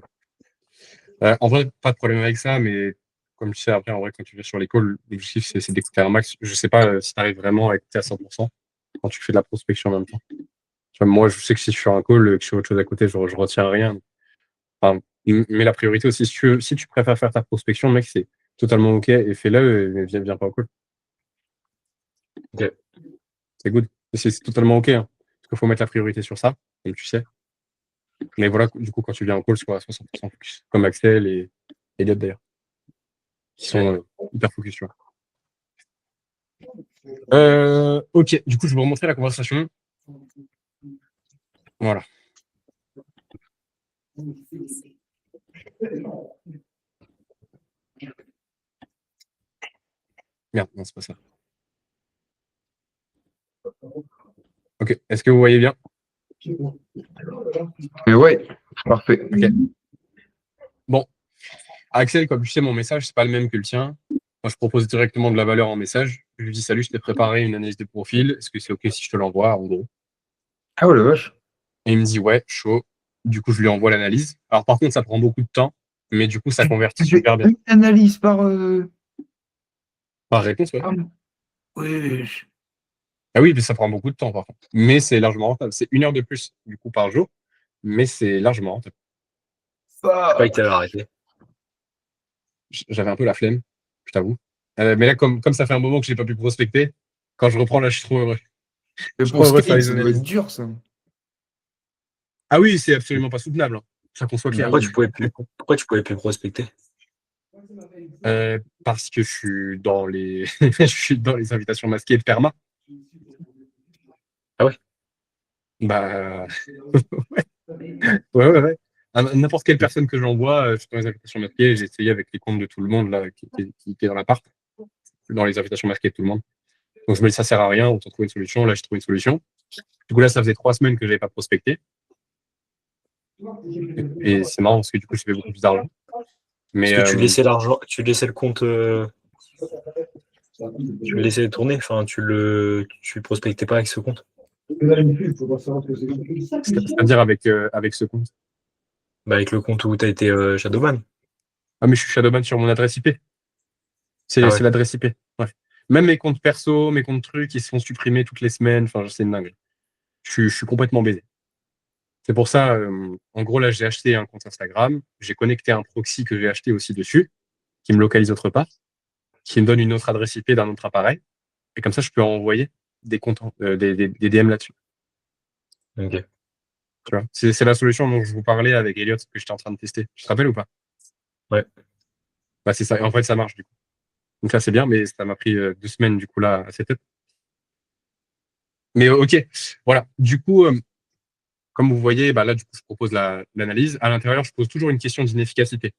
va. En vrai, pas de problème avec ça, mais comme tu sais, après, en vrai, quand tu vas sur les calls, l'objectif, c'est d'écouter un max. Je sais pas si tu arrives vraiment à écouter à 100% quand tu fais de la prospection en même temps. Tu vois, moi, je sais que si je suis sur un call, que je fais autre chose à côté, je retiens rien. Enfin, mais la priorité aussi, si tu préfères faire ta prospection, mec, c'est totalement OK et fais-le, mais viens pas au call. Ok. C'est good. C'est totalement OK, hein. Parce qu'il faut mettre la priorité sur ça, comme tu sais. Mais voilà, du coup, quand tu viens en call, sois à 60% focus. Comme Axel et Elliot d'ailleurs, qui sont hyper focus, tu vois. Ok, du coup, je vais vous montrer la conversation. Voilà. Merde, non, c'est pas ça. Ok. Est-ce que vous voyez bien? Mais ouais, parfait. Ok. Bon. Axel, comme tu sais, mon message, c'est pas le même que le tien. Moi, je propose directement de la valeur en message. Je lui dis salut, je t'ai préparé une analyse de profil. Est-ce que c'est ok si je te l'envoie, en gros? Ah ouais, la vache. Et il me dit ouais, chaud. Du coup, je lui envoie l'analyse. Alors, par contre, ça prend beaucoup de temps, mais du coup, ça convertit Tu fais super bien. une analyse par. Par réponse, ouais. Ah, ouais. Ah oui, mais ça prend beaucoup de temps, par contre. Mais c'est largement rentable. C'est 1 heure de plus, du coup, par jour. Mais c'est largement rentable. Je croyais que t'avais arrêté. J'avais un peu la flemme, je t'avoue. Mais là, comme ça fait un moment que j'ai pas pu prospecter, quand je reprends là, je suis trop heureux. Mais Je suis pour trop heureux de faire Skate, les ça doit être analyses. dur, ça. Ah oui, c'est absolument pas soutenable, hein. Ça qu'on soit clair. Pourquoi tu pouvais plus prospecter? Parce que je suis dans les, je suis dans les invitations masquées de perma. Ah ouais? Bah, ouais. N'importe quelle personne que j'envoie, je suis dans les invitations masquées. J'ai essayé avec les comptes de tout le monde là, qui étaient dans l'appart, dans les invitations masquées de tout le monde. Donc je me dis ça sert à rien, autant trouver une solution. Là, j'ai trouvé une solution. Du coup là, ça faisait 3 semaines que j'avais pas prospecté. Et c'est marrant parce que du coup, je fais beaucoup plus d'argent. Mais Parce que tu laissais l'argent, tu laissais le compte, tu le laissais tourner, enfin tu prospectais pas avec ce compte. c'est-à-dire avec ce compte. Bah avec le compte où tu as été Shadowban. Ah, mais je suis shadowban sur mon adresse IP. C'est Ah ouais. l'adresse IP. Ouais. Même mes comptes perso, mes comptes trucs, ils se font supprimer toutes les semaines. Enfin, c'est une dingue. Je suis complètement baisé. C'est pour ça, en gros, là, j'ai acheté un compte Instagram. J'ai connecté un proxy que j'ai acheté aussi dessus, qui me localise autre part, qui me donne une autre adresse IP d'un autre appareil. Et comme ça, je peux envoyer des comptes, des DM là-dessus. Ok. Tu vois, c'est la solution dont je vous parlais avec Elliot que j'étais en train de tester. Tu te rappelles ou pas? Ouais. Bah, c'est ça. En fait, ça marche du coup. Donc là, c'est bien, mais ça m'a pris 2 semaines du coup là à setup. Mais ok, voilà. Du coup, comme vous voyez, bah là, du coup, je propose l'analyse. À l'intérieur, je pose toujours une question d'inefficacité.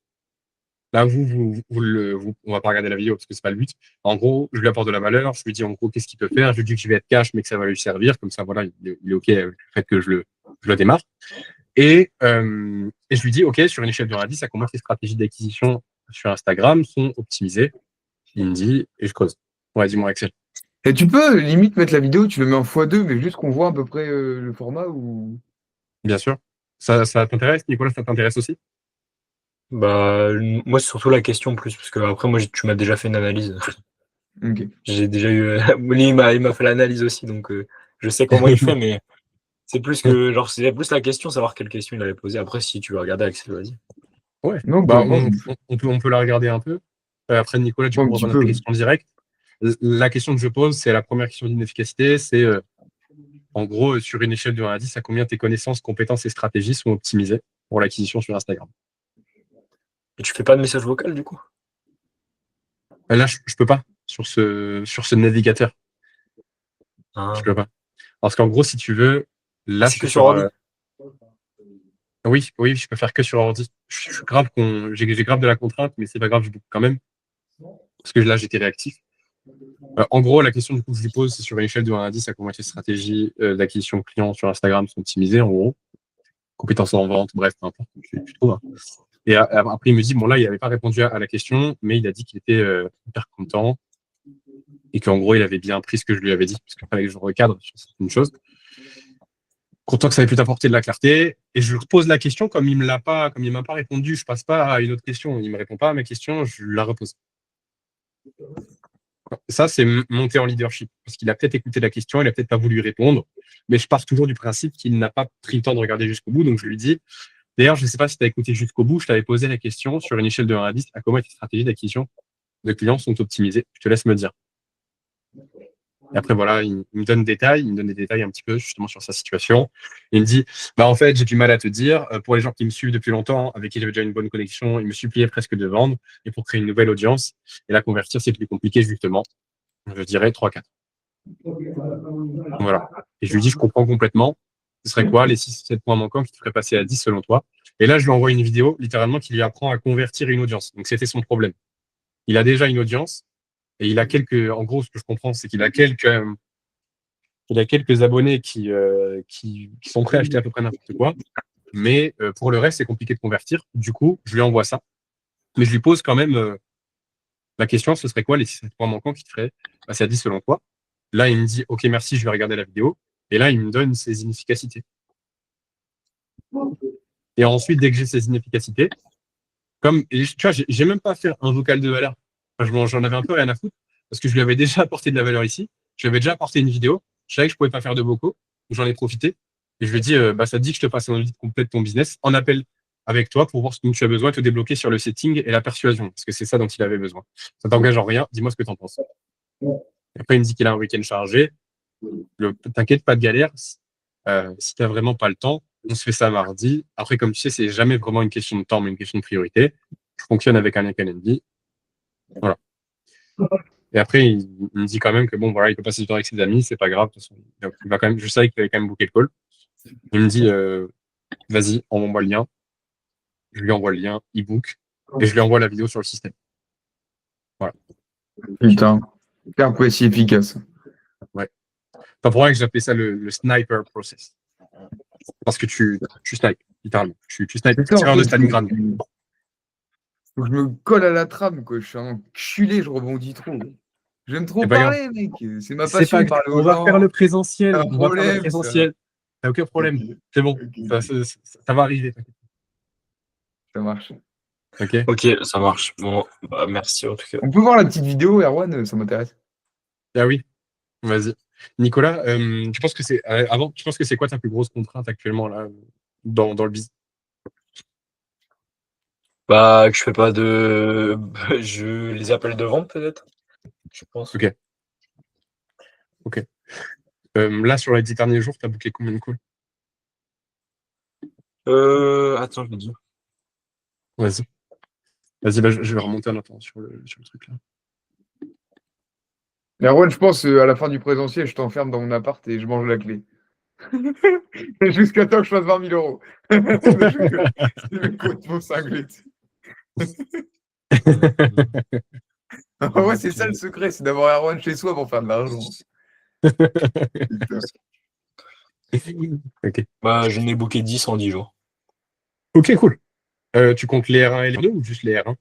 Là, on va pas regarder la vidéo parce que c'est pas le but. En gros, je lui apporte de la valeur. Je lui dis en gros qu'est-ce qu'il peut faire. Je lui dis que je vais être cash, mais que ça va lui servir. Comme ça, voilà, il est ok avec le fait que je le démarre. Et je lui dis ok, sur une échelle de 1 à 10, à combien ces stratégies d'acquisition sur Instagram sont optimisées? Il me dit et je creuse. Ouais, dis-moi Axel. Et tu peux limite mettre la vidéo, tu le mets en x2, mais juste qu'on voit à peu près le format ou. Bien sûr. Ça t'intéresse, Nicolas? Ça t'intéresse aussi? Bah moi c'est surtout la question plus parce que après moi tu m'as déjà fait une analyse. Ok. J'ai déjà eu lui il m'a fait l'analyse aussi donc je sais comment il fait mais c'est plus que genre c'est plus la question savoir quelle question il avait posée. Après si tu veux regarder Axel vas-y. Ouais. Non, Bah, moi, on peut la regarder un peu. Après, Nicolas, tu un peux petit répondre à ta peu. question directe. La question que je pose, c'est la première question d'inefficacité. C'est en gros, sur une échelle de 1 à 10, à combien tes connaissances, compétences et stratégies sont optimisées pour l'acquisition sur Instagram? Et tu fais pas de message vocal du coup? Là, je peux pas sur ce navigateur. Je Ah. peux pas. Parce qu'en gros, si tu veux, là, je C'est que suis sur sur. ordi. Oui, je peux faire que sur ordi. Je suis grave j'ai grave de la contrainte, mais c'est pas grave, je book quand même. Parce que là, j'étais réactif. En gros, la question du coup que je lui pose, c'est sur une échelle de 1 à 10, à combien tes stratégies d'acquisition client sur Instagram sont optimisées, en gros. Compétences en vente, bref, peu importe, tu trouves, hein. Et après, il me dit, bon, là, il n'avait pas répondu à la question, mais il a dit qu'il était hyper content et qu'en gros, il avait bien pris ce que je lui avais dit, parce qu'il fallait que je recadre sur certaines choses. Content que ça ait pu t'apporter de la clarté. Et je lui repose la question, comme il m'a pas répondu, je passe pas à une autre question. Il me répond pas à ma question, je la repose. Ça, c'est monter en leadership. Parce qu'il a peut-être écouté la question, il a peut-être pas voulu répondre. Mais je pars toujours du principe qu'il n'a pas pris le temps de regarder jusqu'au bout. Donc, je lui dis, d'ailleurs, je ne sais pas si tu as écouté jusqu'au bout, je t'avais posé la question sur une échelle de 1 à 10, à comment tes stratégies d'acquisition de clients sont optimisées. Je te laisse me dire. Et après, voilà, il me donne des détails un petit peu justement sur sa situation. Il me dit, bah, en fait, j'ai du mal à te dire. Pour les gens qui me suivent depuis longtemps, avec qui j'avais déjà une bonne connexion, ils me suppliaient presque de vendre. Et pour créer une nouvelle audience et la convertir, c'est plus compliqué, justement. Je dirais 3-4. Voilà. Et je lui dis, je comprends complètement. Ce serait quoi les 6-7 points manquants qui te feraient passer à 10 selon toi? Et là, je lui envoie une vidéo, littéralement, qui lui apprend à convertir une audience. Donc, c'était son problème. Il a déjà une audience et il a quelques, en gros, ce que je comprends, c'est qu'il a quelques Il a quelques abonnés qui sont prêts à acheter à peu près n'importe quoi. Mais pour le reste, c'est compliqué de convertir. Du coup, je lui envoie ça. Mais je lui pose quand même la question, ce serait quoi les 6 points manquants qui te feraient passer à 10 selon toi? Là, il me dit, OK, merci, je vais regarder la vidéo. Et là, il me donne ses inefficacités. Et ensuite, dès que j'ai ces inefficacités, tu vois, j'ai même pas fait un vocal de valeur. Enfin, j'en avais un peu rien à foutre parce que je lui avais déjà apporté de la valeur ici. Je lui avais déjà apporté une vidéo. Je savais que je pouvais pas faire de vocaux. Donc j'en ai profité. Et je lui ai dit, bah, ça te dit que je te fasse un audit complet de ton business en appel avec toi pour voir ce dont tu as besoin et te débloquer sur le setting et la persuasion. Parce que c'est ça dont il avait besoin. Ça t'engage en rien. Dis-moi ce que tu en penses. Et après, il me dit qu'il a un week-end chargé. T'inquiète, pas de galère. Si t'as vraiment pas le temps, on se fait ça mardi. Après, comme tu sais, c'est jamais vraiment une question de temps, mais une question de priorité. Je fonctionne avec un Calendly. Voilà. Et après, il me dit quand même que bon, voilà, il peut passer du temps avec ses amis, c'est pas grave. De toute façon, il va quand même, je savais qu'il avait quand même booké le call. Il me dit, vas-y, envoie-moi le lien. Je lui envoie le lien, il book, et je lui envoie la vidéo sur le système. Voilà. Putain, hyper précis, efficace. Ouais. Pas pour rien que j'appelais ça le sniper process. Parce que tu snipes, littéralement. Tu snipes. C'est ça, en Tireur de fait, Stalingrad. faut que je me colle à la trame, quoi. Je suis un enculé, je rebondis trop. J'aime trop C'est pas grave. parler, mec. C'est ma C'est passion pas de grave. parler On aux va gens. faire le présentiel. C'est un On va faire le problème, ça. présentiel. T'as aucun problème. C'est bon. Ok. Ça va arriver. Ça marche. Ok. Ok, ça marche. Bon, bah, merci en tout cas. On peut voir la petite vidéo, Erwan, ça m'intéresse. Ah oui. Vas-y. Nicolas, tu penses que tu penses que c'est quoi ta plus grosse contrainte actuellement là dans le business? Bah, que je fais pas de. Je les appelle de vente peut-être, je pense. Ok. Ok. Là, sur les 10 derniers jours, t'as booké combien de calls? Attends, je me dis. Vas-y. Vas-y, bah, je vais remonter en attendant sur le truc là. Erwan, je pense, à la fin du présentiel, je t'enferme dans mon appart et je mange la clé. Jusqu'à temps que je fasse 20 000 euros. C'est mes complètement cinglés. Ouais, c'est ça le secret, c'est d'avoir Erwan chez soi pour faire de l'argent. Putain. Ok. Bah, je n'ai booké 10 en 10 jours. Ok, cool. Tu comptes les R1 et les R2 ou juste les R1?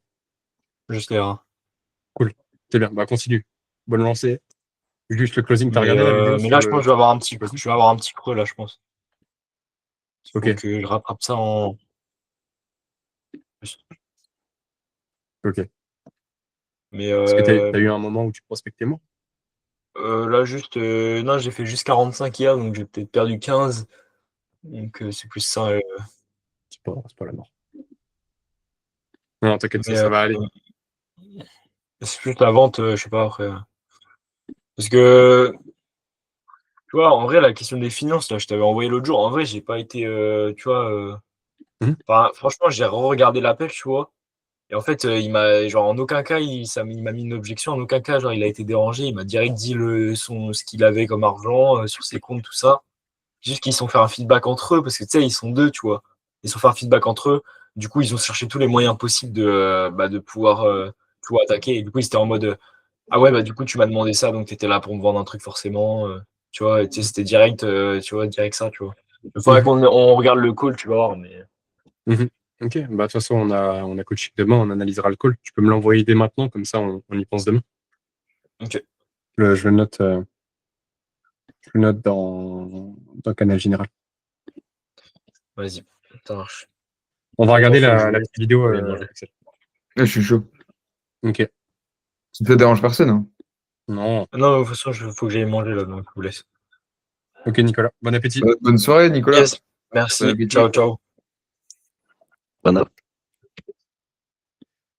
Juste les 1. Cool. C'est bien. Bah, continue. Bonne lancée. Juste le closing, t'as regardé la vidéo Mais sur là, je pense que je vais avoir un petit creux là, je pense. Il faut Ok. que je rattrape ça en. Ok. Mais Parce que t'as eu un moment où tu prospectais moins. là, juste. Non, j'ai fait juste 45 hier, donc j'ai peut-être perdu 15. Donc c'est plus ça. C'est pas la mort. Non, t'inquiète, Mais ça va aller. c'est plus la vente, je sais pas après. Parce que, tu vois, en vrai, la question des finances, là, je t'avais envoyé l'autre jour. En vrai, j'ai pas été, tu vois. Mhm. Enfin, franchement, j'ai re-regardé l'appel, tu vois. Et en fait, il m'a, genre, en aucun cas, il m'a mis une objection. En aucun cas, genre, il a été dérangé. Il m'a direct dit ce qu'il avait comme argent sur ses comptes, tout ça. Juste qu'ils se sont fait un feedback entre eux, parce que tu sais, ils sont deux, tu vois. Ils se sont fait un feedback entre eux. Du coup, ils ont cherché tous les moyens possibles de pouvoir, attaquer. Et du coup, ils étaient en mode ah ouais, bah du coup, tu m'as demandé ça, donc tu étais là pour me vendre un truc forcément. Tu vois, et tu sais, c'était direct, tu vois, direct ça, tu vois. Il faudrait qu'on regarde le call, tu vas voir. Mais... Mhm. Ok, bah, de toute façon, on a coaching demain, on analysera le call. Tu peux me l'envoyer dès maintenant, comme ça, on y pense demain. Ok. Je le note dans Canal Général. Vas-y, ça marche. On va regarder la la petite vidéo. Axel. Là, je suis chaud. Ok. Ça dérange personne, hein. Non. Non, de toute façon, faut que j'aille manger là, donc je vous laisse. Ok, Nicolas. Bon appétit. Bonne soirée, Nicolas. Yes, merci. Bon appétit. Ciao, ciao. Bon app.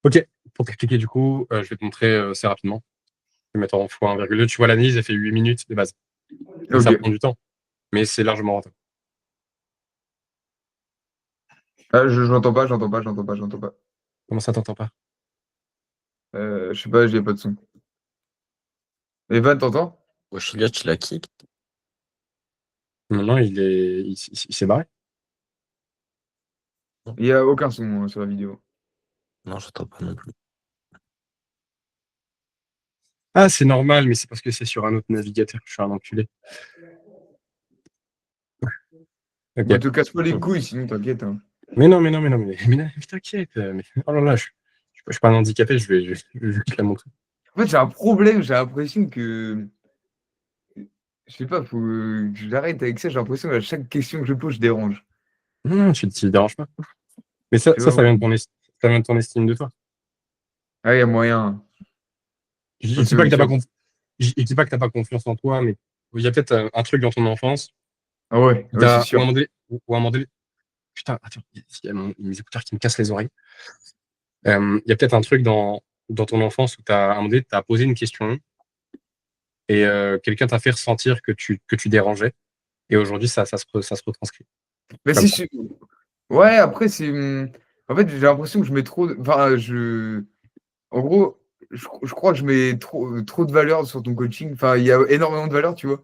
Ok. Pour t'expliquer, du coup, je vais te montrer assez rapidement. Je vais mettre en x1,2. Tu vois, l'analyse, elle fait 8 minutes de base. Donc, ça Ok. prend du temps. Mais c'est largement rentable. Ah, je n'entends pas, j'entends pas, j'entends pas, j'entends pas. Comment ça, t'entends pas? Je sais pas, j'ai pas de son. Evan, t'entends? Wesh, tu l'as kick. Non, il s'est barré. Il n'y a aucun son sur la vidéo. Non, j'entends pas non plus. Ah, c'est normal, mais c'est parce que c'est sur un autre navigateur que je suis un enculé. Ok. Bah, te casse pas les couilles, sinon t'inquiète. Hein. Mais non, t'inquiète. Oh là là, je suis pas un handicapé, je vais la montrer. En fait, j'ai un problème, j'ai l'impression que. Je sais pas, faut que j'arrête avec ça. J'ai l'impression qu'à chaque question que je pose, je dérange. Non, tu te déranges pas. Mais Je sais pas ça vient de pourquoi. ça vient de ton estime de toi. Ah, il y a moyen. Je Parce dis pas que que t'as pas je dis pas que t'as pas confiance en toi, mais il y a peut-être un truc dans ton enfance Ah ouais, où ouais, c'est ou à sûr. un moment donné, putain, attends, il y a mes écouteurs qui me cassent les oreilles. Il y a peut-être un truc dans ton enfance où à un moment donné, t'as posé une question et quelqu'un t'a fait ressentir que tu dérangeais. Et aujourd'hui, ça se retranscrit. Mais Comme c'est ça. sûr. Ouais, après, c'est. En fait, j'ai l'impression que je mets trop. Enfin, je. En gros, je crois que je mets trop de valeur sur ton coaching. Enfin, il y a énormément de valeur, tu vois.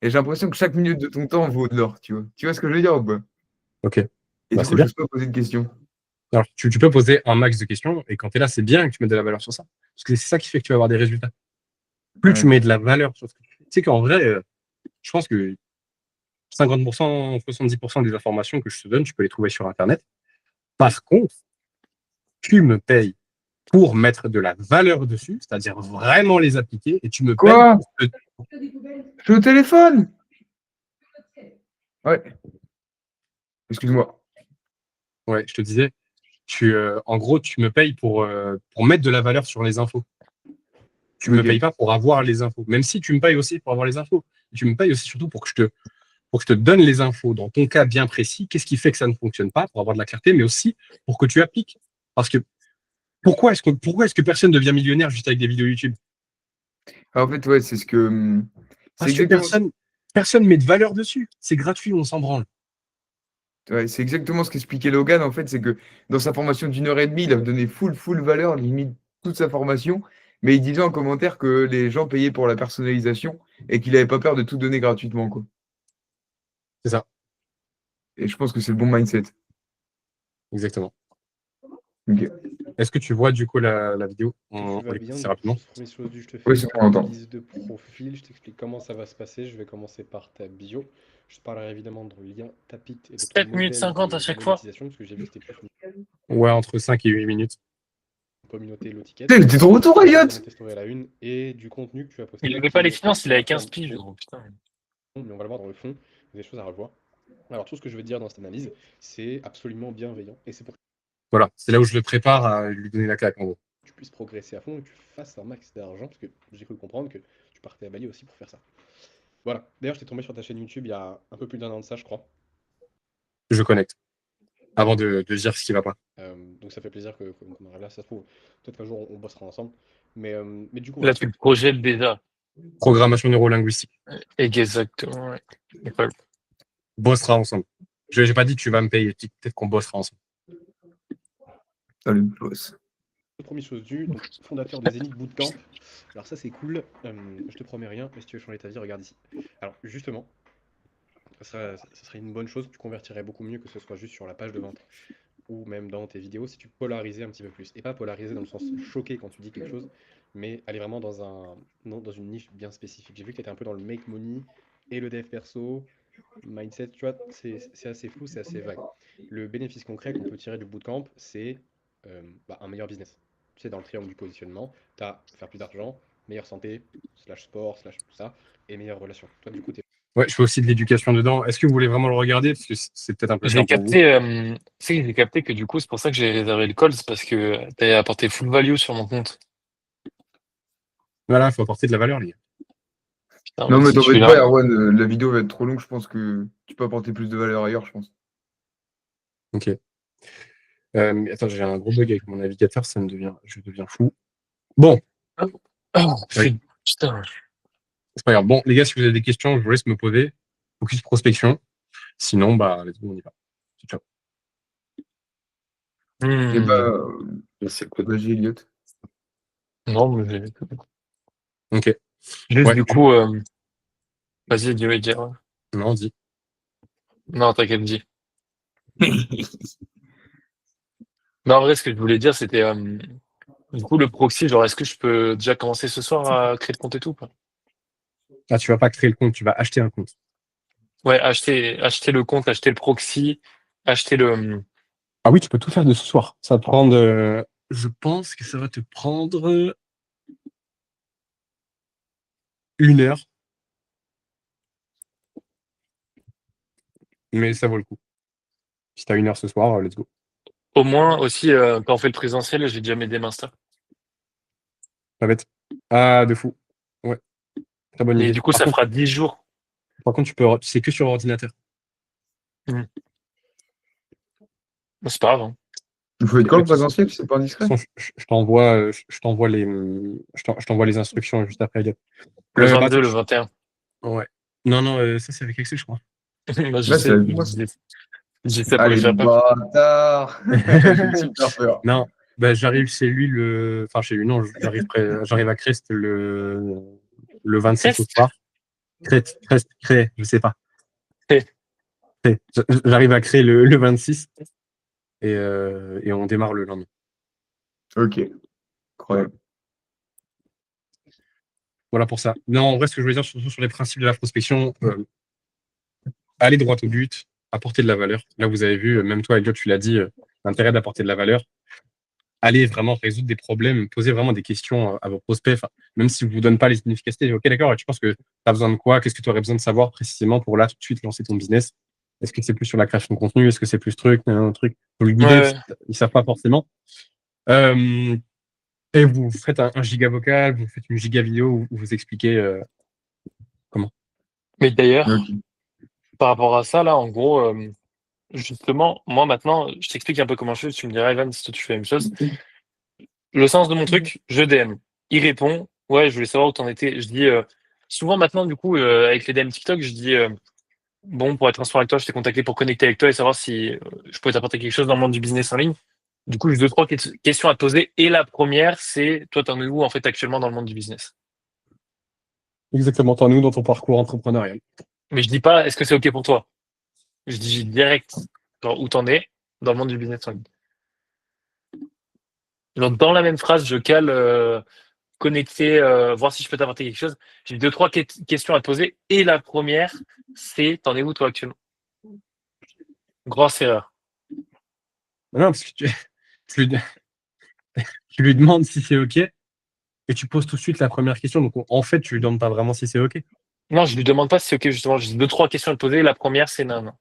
Et j'ai l'impression que chaque minute de ton temps vaut de l'or, tu vois. Tu vois ce que je veux dire ou pas? Ok. Et Bah, du c'est coup, je bien. n'ose pas poser de questions. Alors, tu peux poser un max de questions et quand tu es là, c'est bien que tu mettes de la valeur sur ça. Parce que c'est ça qui fait que tu vas avoir des résultats. Plus tu Ouais. mets de la valeur sur ce que tu fais. Tu sais qu'en vrai, je pense que 50%, 70% des informations que je te donne, tu peux les trouver sur Internet. Par contre, tu me payes pour mettre de la valeur dessus, c'est-à-dire vraiment les appliquer, et tu me payes Quoi? pour que. Je suis au téléphone? Ouais, excuse-moi. Ouais, je te disais, en gros, tu me payes pour mettre de la valeur sur les infos. Tu me payes Ok. pas pour avoir les infos. Même si tu me payes aussi pour avoir les infos. Tu me payes aussi surtout pour que je te donne les infos dans ton cas bien précis. Qu'est-ce qui fait que ça ne fonctionne pas pour avoir de la clarté, mais aussi pour que tu appliques. Parce que pourquoi est-ce que personne devient millionnaire juste avec des vidéos YouTube? En fait, ouais, c'est ce que. C'est Parce que exactement, personne met de valeur dessus. C'est gratuit, on s'en branle. ouais, c'est exactement ce qu'expliquait Logan. En fait, c'est que dans sa formation d'1 heure et demie, il a donné full valeur, limite toute sa formation. Mais il disait en commentaire que les gens payaient pour la personnalisation et qu'il n'avait pas peur de tout donner gratuitement, quoi. C'est ça, Et je pense que c'est le bon mindset. exactement. Ok. Est-ce que tu vois du coup la vidéo? Que tu On vas l'écoute bien, assez du coup, rapidement. chose première chose, je te fais Oui, une c'est bon, on entend. analyse de profil. Je t'explique comment ça va se passer. Je vais commencer par ta bio. Je te parlerai évidemment de lien Tapit et de ton 7 minutes modèle 50 à de chaque fois. monétisation, parce que j'ai vu que c'était plus Ouais, entre 5 et 8 minutes. une communauté low ticket. Putain, t'es de retour, Je vais Elliot! tester la une et du contenu que tu vas poster. Il avait qui pas les est finances, il avait long 15 terme piges, fond, gros, putain. mais on va le voir dans le fond. Des choses à revoir. Alors, tout ce que je vais te dire dans cette analyse, c'est absolument bienveillant. Et c'est pour que Voilà, c'est là où je le prépare à lui donner la claque en gros. tu puisses progresser à fond et que tu fasses un max d'argent, parce que j'ai cru comprendre que tu partais à Bali aussi pour faire ça. Voilà. D'ailleurs, j'étais tombé sur ta chaîne YouTube il y a un peu plus d'1 an de ça, je crois. Je connecte avant de dire ce qui va pas. Donc ça fait plaisir qu'on arrive là. Ça se trouve, peut-être qu'un jour on bossera ensemble. Mais du coup, Là, voilà. tu le projettes déjà. Programmation neurolinguistique. Exactement, ouais. École. Bossera ensemble. Je n'ai pas dit que tu vas me payer. Peut-être qu'on bossera ensemble. Salut, boss. Première chose due, donc fondateur de Zenith Bootcamp. Alors ça c'est cool. Je te promets rien, mais si tu veux changer ta vie, regarde ici. Alors justement, ça serait une bonne chose. Tu convertirais beaucoup mieux que ce soit juste sur la page de vente ou même dans tes vidéos si tu polarisais un petit peu plus. Et pas polariser dans le sens choqué quand tu dis quelque chose, mais aller vraiment dans une niche bien spécifique. J'ai vu que tu étais un peu dans le make money et le dev perso, mindset, tu vois, c'est assez flou, c'est assez vague. Le bénéfice concret qu'on peut tirer du bootcamp, c'est un meilleur business. Tu sais, dans le triangle du positionnement, tu as faire plus d'argent, meilleure santé, slash sport, slash tout ça, et meilleure relation. Toi, du coup, tu es Ouais, je fais aussi de l'éducation dedans. Est-ce que vous voulez vraiment le regarder? Parce que c'est peut-être un peu J'ai chiant pour vous. capté, tu sais, j'ai capté que du coup, c'est pour ça que j'ai réservé le call, c'est parce que t'avais apporté full value sur mon compte. Voilà, il faut apporter de la valeur, les gars. Putain, Non, mais mais si je suis t'embête pas, là. Erwan, la vidéo va être trop longue. Je pense que tu peux apporter plus de valeur ailleurs, je pense. Ok. Mais attends, j'ai un gros bug avec mon navigateur, je deviens fou. Bon, Oh, oui, putain. c'est pas grave. Bon, les gars, si vous avez des questions, je vous laisse me poser. Focus prospection. Sinon, bah, let's go, on y va. Ciao. Et bah, C'est cool. vas-y, Elliot. Non, mais Ok. juste Ouais, du coup, vas-y, dis-le, dis. Ouais. non, dis. Non, t'inquiète, dis. Mais en vrai, ce que je voulais dire, c'était du coup le proxy, genre, est-ce que je peux déjà commencer ce soir à créer le compte et tout, quoi? Ah, tu vas pas créer le compte, tu vas acheter un compte. Ouais, acheter le compte, acheter le proxy, acheter le. Ah oui, tu peux tout faire de ce soir. Ça va te prendre, je pense que ça va te prendre 1 heure, mais ça vaut le coup. Si t'as 1 heure ce soir, let's go. Au moins aussi, quand on fait le présentiel, j'ai déjà mes DM Insta. Pas bête. Ah, de fou. Ouais, très bonne Et idée. du coup, ça fera 10 jours. Par contre, c'est que sur ordinateur. C'est pas grave. Hein. Il faut être quand le présentiel, c'est pas De indiscret? toute façon, je t'envoie, je t'envoie je t'envoie les instructions juste après. Le Bah, 22, le 21. ouais. Non, non, ça c'est avec Excel, je crois. Moi, je Là, sais, c'est avec moi. je dis ça pour Allez, lui faire peur. bâtard! J'ai super peur. Non, bah, j'arrive chez lui enfin chez lui, non, j'arrive à Crest le 26 au soir. Crest, je sais pas. Crest. J'arrive à créer le 26 et on démarre le lendemain. Ok. Incroyable. Voilà pour ça. Non, en vrai, ce que je veux dire, surtout sur les principes de la prospection, aller droit au but, apporter de la valeur. Là, vous avez vu, même toi, Elliot, tu l'as dit, l'intérêt d'apporter de la valeur. Aller vraiment résoudre des problèmes, poser vraiment des questions à vos prospects, même si vous ne vous donnez pas les inefficacités. Ok, d'accord, tu penses que tu as besoin de quoi? Qu'est-ce que tu aurais besoin de savoir précisément pour là, tout de suite, lancer ton business? Est-ce que c'est plus sur la création de contenu? Est-ce que c'est plus un truc? Pour le guider, Ouais. ils ne savent pas forcément. Et vous faites un giga vocal, vous faites une giga vidéo où vous expliquez comment. Mais d'ailleurs, Ok. par rapport à ça, là, en gros, justement, moi maintenant, je t'explique un peu comment je fais. Tu me diras, Evan, si toi tu fais la même chose. Le sens de mon truc, je DM. Il répond, ouais, je voulais savoir où t'en étais. Je dis, souvent maintenant, du coup, avec les DM TikTok, je dis, bon, pour être transparent avec toi, je t'ai contacté pour connecter avec toi et savoir si je pouvais t'apporter quelque chose dans le monde du business en ligne. Du coup, j'ai 2, 3 questions à te poser. Et la première, c'est, toi, t'en es où, en fait, actuellement dans le monde du business? Exactement, t'en es où dans ton parcours entrepreneurial? Mais je dis pas, est-ce que c'est OK pour toi? Je dis direct, genre, où t'en es dans le monde du business en ligne. Genre, dans la même phrase, je cale connecter, voir si je peux t'apporter quelque chose. J'ai 2, 3 questions à te poser. Et la première, c'est, t'en es où toi actuellement? Grosse erreur. Non, parce que tu lui, tu lui demandes si c'est OK et tu poses tout de suite la première question. Donc, en fait, tu lui demandes pas vraiment si c'est OK. Non, je lui demande pas si c'est OK, justement. J'ai 2, 3 questions à te poser. La première, c'est non, non.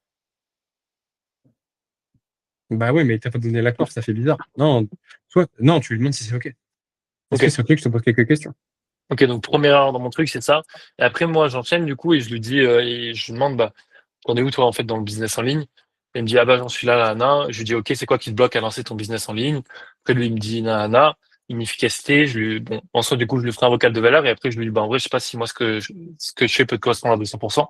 Bah oui, mais t'as pas donné l'accord, ça fait bizarre. Non, non, tu lui demandes si c'est OK. Est-ce que OK. c'est OK que je te pose quelques questions? OK, donc première erreur dans mon truc, c'est ça. Et après, moi, j'enchaîne du coup et je lui dis, et je lui demande, bah, t'en es où toi en fait dans le business en ligne? Et il me dit, ah bah j'en suis là, là, là. Je lui dis, OK, c'est quoi qui te bloque à lancer ton business en ligne? Après, lui, il me dit, na, inefficacité. Bon, en soi, du coup, je lui ferai un vocal de valeur et après, je lui dis, bah, en vrai, je sais pas si moi, ce que je fais peut te correspondre à 200%.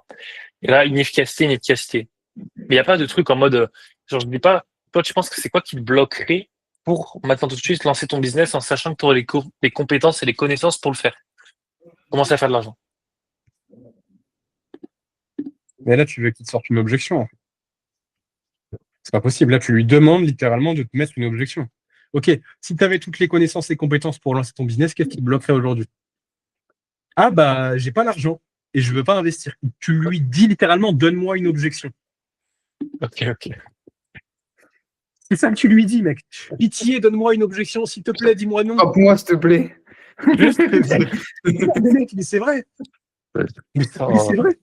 Et là, inefficacité. Mais il n'y a pas de truc en mode, genre, je dis pas, toi, tu penses que c'est quoi qui te bloquerait pour maintenant tout de suite lancer ton business en sachant que tu aurais les compétences et les connaissances pour le faire? Commencer à faire de l'argent. Mais là, tu veux qu'il te sorte une objection, en fait. C'est pas possible. Là, tu lui demandes littéralement de te mettre une objection. OK, si tu avais toutes les connaissances et compétences pour lancer ton business, qu'est-ce qui te bloquerait aujourd'hui? Ah bah, j'ai pas l'argent et je veux pas investir. Tu lui dis littéralement, donne-moi une objection. OK. C'est ça que tu lui dis, mec. Pitié, donne-moi une objection, s'il te plaît, dis-moi non. Frappe-moi, s'il te plaît. Juste, mais c'est vrai. Mais c'est vrai.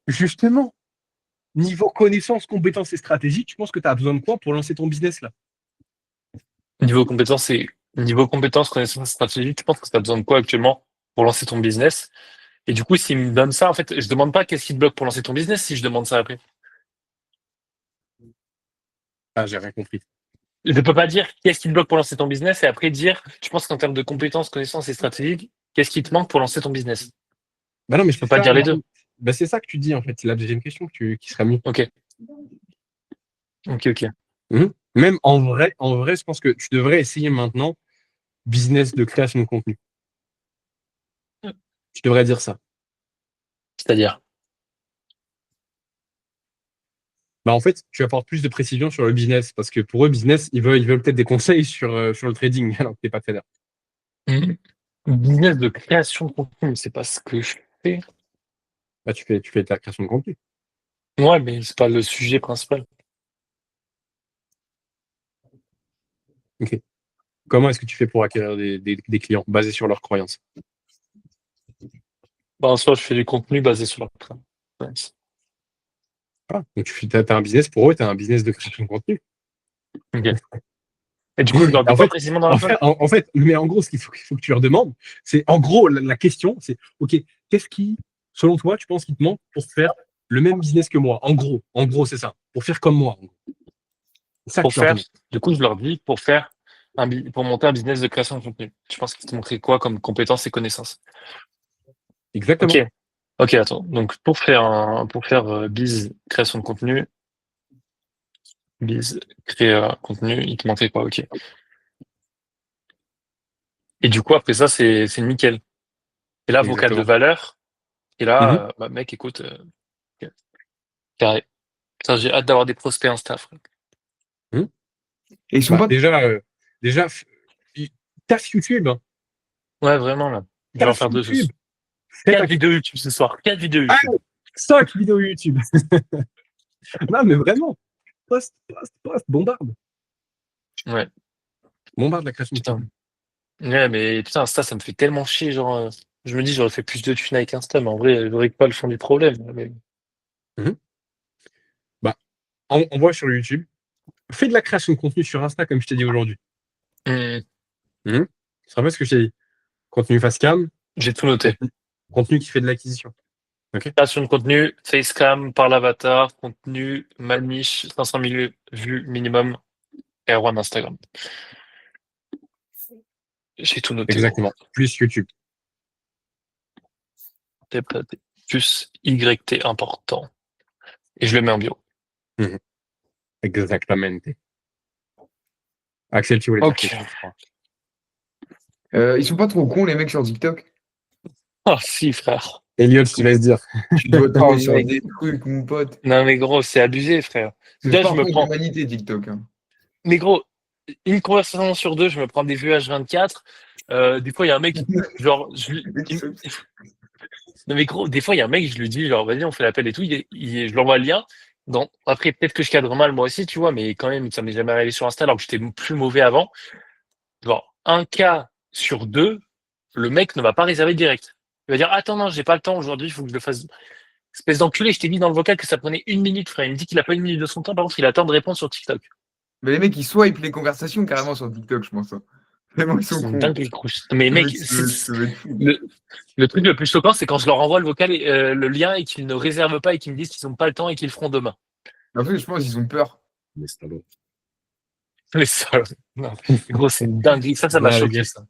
Justement, niveau connaissances, compétences et stratégie, tu penses que tu as besoin de quoi pour lancer ton business là? Niveau compétences, connaissances, stratégie, tu penses que tu as besoin de quoi actuellement pour lancer ton business? Et du coup, s'il me donne ça, en fait, je demande pas qu'est-ce qui te bloque pour lancer ton business si je demande ça après. Ah, j'ai rien compris. Je ne peux pas dire qu'est-ce qui te bloque pour lancer ton business et après dire, tu penses qu'en termes de compétences, connaissances et stratégies, qu'est-ce qui te manque pour lancer ton business? Bah non, mais Je peux pas dire les deux. Bah, c'est ça que tu dis en fait. C'est la deuxième question qui serait mieux. OK. Même en vrai, je pense que tu devrais essayer maintenant business de création de contenu. Tu devrais dire ça. C'est-à-dire? Bah en fait, tu apportes plus de précision sur le business parce que pour eux, business, ils veulent peut-être des conseils sur le trading alors que t'es pas trader. Business de création de contenu, mais c'est pas ce que je fais. Bah, tu fais de la création de contenu. Ouais, mais c'est pas le sujet principal. Ok. Comment est-ce que tu fais pour acquérir des clients basés sur leurs croyances? Bah, en soi, je fais du contenu basé sur leur croyance. Ah, donc t'as un business pour eux, tu as un business de création de contenu. Ok. Et du coup, je leur dis En quoi fait, précisément dans la page? en fait, mais en gros, ce qu'il faut que tu leur demandes, c'est en gros, la question, c'est OK, qu'est-ce qui, selon toi, tu penses qu'il te manque pour faire le même business que moi? En gros, c'est ça. Pour faire comme moi. C'est ça que Pour tu leur faire, demandes. du coup, je leur dis pour monter un business de création de contenu. Je pense qu'ils te montraient quoi comme compétences et connaissances. Exactement. Ok. Ok, attends. Donc, pour faire biz création de contenu, biz créer contenu, il te montrait quoi? Ok. Et du coup, après ça, c'est nickel. Et là, vocal de Exactement. valeur. Et Mhm. là, bah, mec, écoute, ok, carré. Putain, j'ai hâte d'avoir des prospects Insta, frère. Mhm. Et ils sont Bah, pas. déjà, taf YouTube. Hein. Ouais, vraiment, là. Je vais en Taf faire 2 ce YouTube. soir. Fais 4 ta... vidéos YouTube ce soir. 4 vidéos Ah, YouTube. 5 vidéos YouTube. Non, mais vraiment. Poste, bombarde. Ouais, Bombarde la création de putain. contenu. Ouais, mais putain, Insta, ça me fait tellement chier. Genre, je me dis, j'aurais fait plus de thunes avec Insta, mais en vrai, je règle pas le fond du problème. Mais... Mhm. Bah, on voit sur YouTube. Fais de la création de contenu sur Insta, comme je t'ai dit aujourd'hui. Hmm, Tu te rappelles ce que je t'ai dit? Contenu face cam, j'ai tout noté. contenu qui fait de l'acquisition. Ok. Création de contenu, facecam par l'avatar, contenu, maniche, 500 000 vues minimum, R1 Instagram. J'ai tout noté, gros. Exactement. Plus YouTube. Plus YT important. Et je le mets en bio. Mhm. Exactement. Axel, tu voulais dire Ok. quelque chose, je crois. Ils sont pas trop cons, les mecs sur TikTok. Ah si, frère. Elliot, je te laisse dire. Tu dois Oh, tomber sur mec. des trucs, mon pote. Non, mais gros, c'est abusé, frère. C'est le Déjà, je me parfum de prends. l'humanité, TikTok. Hein. Mais gros, une conversation sur deux, je me prends des vues H24. Des fois, il y a un mec, genre, non, mais gros, des fois, il y a un mec, je lui dis, genre, vas-y, on fait l'appel et tout. Je lui envoie le lien. Après, peut-être que je cadre mal moi aussi, tu vois, mais quand même, ça m'est jamais arrivé sur Insta alors que j'étais plus mauvais avant. Genre, un cas sur deux, le mec ne va pas réserver direct. Il va dire, attends, non, j'ai pas le temps aujourd'hui, il faut que je le fasse. Espèce d'enculé, je t'ai mis dans le vocal que ça prenait 1 minute, frère. Il me dit qu'il a pas 1 minute de son temps, par contre, il attend de répondre sur TikTok. Mais les mecs, ils swipe les conversations carrément sur TikTok, je pense. Hein. Tellement ils sont C'est une cons. dinguerie, gros. Mais Les mec, mecs, ça va être fou. le truc le plus choquant, c'est quand je leur envoie le vocal, le lien et qu'ils ne réservent pas et qu'ils me disent qu'ils n'ont pas le temps et qu'ils le feront demain. En fait, je pense qu'ils ont peur. Mais c'est pas bon. Les salauds. Non, gros, c'est une dinguerie. Ça m'a Non, les choqué, gars. ça.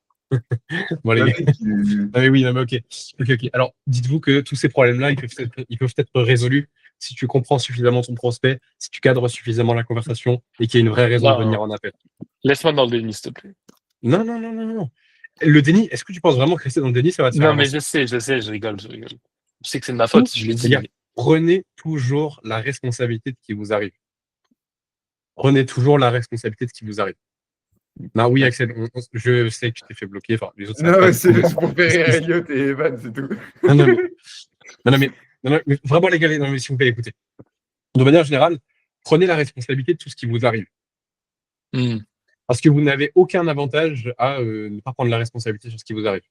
Bon, les Le gars. mec, Ah, mais oui, non, mais ok. Ok. Alors, dites-vous que tous ces problèmes-là, ils peuvent être résolus si tu comprends suffisamment ton prospect, si tu cadres suffisamment la conversation et qu'il y a une vraie raison de venir Non, en appel. laisse-moi dans le déni, s'il te plaît. Non. Le déni, est-ce que tu penses vraiment que rester dans le déni, ça va te faire Non, mais avancer? je sais, je rigole. Je sais que c'est de ma Tout, faute, je l'ai les gars, dit. prenez toujours la responsabilité de ce qui vous arrive. Prenez toujours la responsabilité de ce qui vous arrive. Non, oui, Axel, je sais que tu t'es fait bloquer. Enfin, les autres, ça Non, pas mais du c'est tout. juste pour faire rire Elliot et Evan, c'est tout. Non, non, mais, non, mais vraiment, les gars, non, mais s'il vous plaît, écoutez. De manière générale, prenez la responsabilité de tout ce qui vous arrive. Hmm. Parce que vous n'avez aucun avantage à ne pas prendre la responsabilité sur ce qui vous arrive.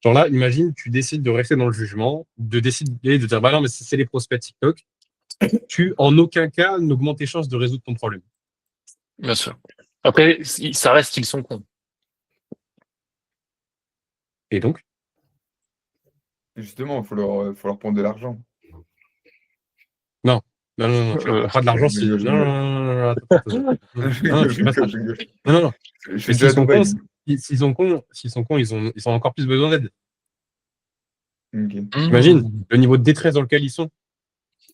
Genre là, imagine, tu décides de rester dans le jugement, de décider de dire, bah non, mais c'est les prospects TikTok. Tu, en aucun cas, n'augmentes tes chances de résoudre ton problème. Bien sûr. Après, ça reste qu'ils sont cons. Et donc, Justement, il faut leur prendre de l'argent. non, tu leur prends pas de l'argent si. Je Non, attends. Tu fais pas ça. rigole. Non. Je suis Mais déjà à Dubaï. s'ils sont cons, ils ont encore plus besoin d'aide. Ok. T'imagines le niveau de détresse dans lequel ils sont.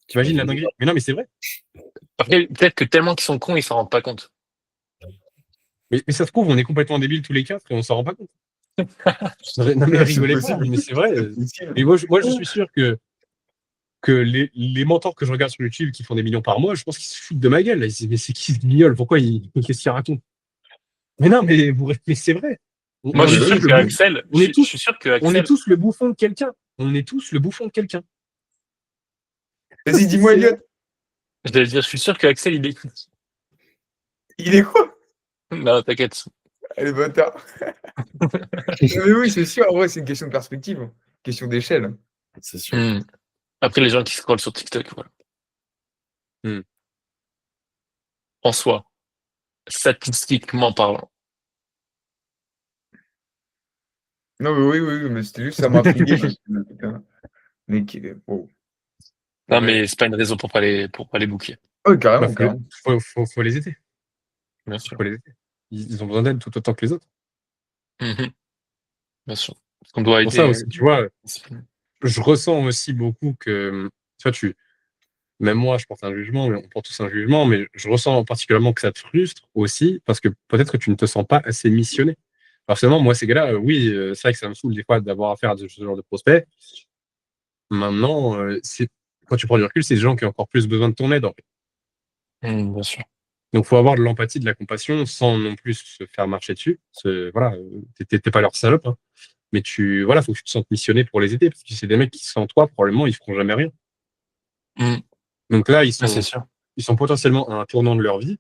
T'imagines la dinguerie. Mais non, mais c'est vrai. Après, peut-être que tellement qu'ils sont cons, ils s'en rendent pas compte. Mais ça se trouve, on est complètement débiles tous les quatre et on s'en rend pas compte. Non, mais C'est rigolez pas, possible. mais c'est vrai. C'est possible. Et moi, je suis sûr que les mentors que je regarde sur YouTube qui font des millions par mois, je pense qu'ils se foutent de ma gueule. Là. Ils se disent, mais c'est qui ce guignol? Pourquoi qu'est-ce qu'il raconte? Mais non, mais c'est vrai. Moi, je suis sûr le que Axel, on est je tous- suis sûr que on est Axel, tous le bouffon de quelqu'un. On est tous le bouffon de quelqu'un. Vas-y, dis-moi, Elliot. J'allais dire, je suis sûr qu'Axel, il écoute. Il est quoi? Non, t'inquiète. Elle est bâtard. Non, mais oui, c'est sûr. En vrai, c'est une question de perspective. Question d'échelle. C'est sûr. Après, les gens qui scrollent sur TikTok, voilà. En soi, statistiquement parlant. Non, mais oui, mais c'était juste ça m'a intrigué. Putain. Mais qui est. Oh. Non, Ouais. mais c'est pas une raison pour pas les booker. Oh, carrément, Bah, carrément. faut les aider. Bien sûr. Faut les aider. Ils ont besoin d'aide tout autant que les autres. Bien sûr. Parce qu'on doit Pour ça aider. aussi, tu vois, je ressens aussi beaucoup que, tu vois, même moi, je porte un jugement, mais on porte tous un jugement, mais je ressens particulièrement que ça te frustre aussi, parce que peut-être que tu ne te sens pas assez missionné. Forcément, moi, ces gars-là, oui, c'est vrai que ça me saoule des fois d'avoir affaire à ce genre de prospects. Maintenant, quand tu prends du recul, c'est des gens qui ont encore plus besoin de ton aide, en fait. Bien sûr. Donc, faut avoir de l'empathie, de la compassion, sans non plus se faire marcher dessus. Voilà, t'es pas leur salope, hein. Mais voilà, faut que tu te sentes missionné pour les aider, parce que c'est des mecs qui, sans toi, probablement, ils feront jamais rien. Donc là, C'est sûr. ils sont potentiellement à un tournant de leur vie.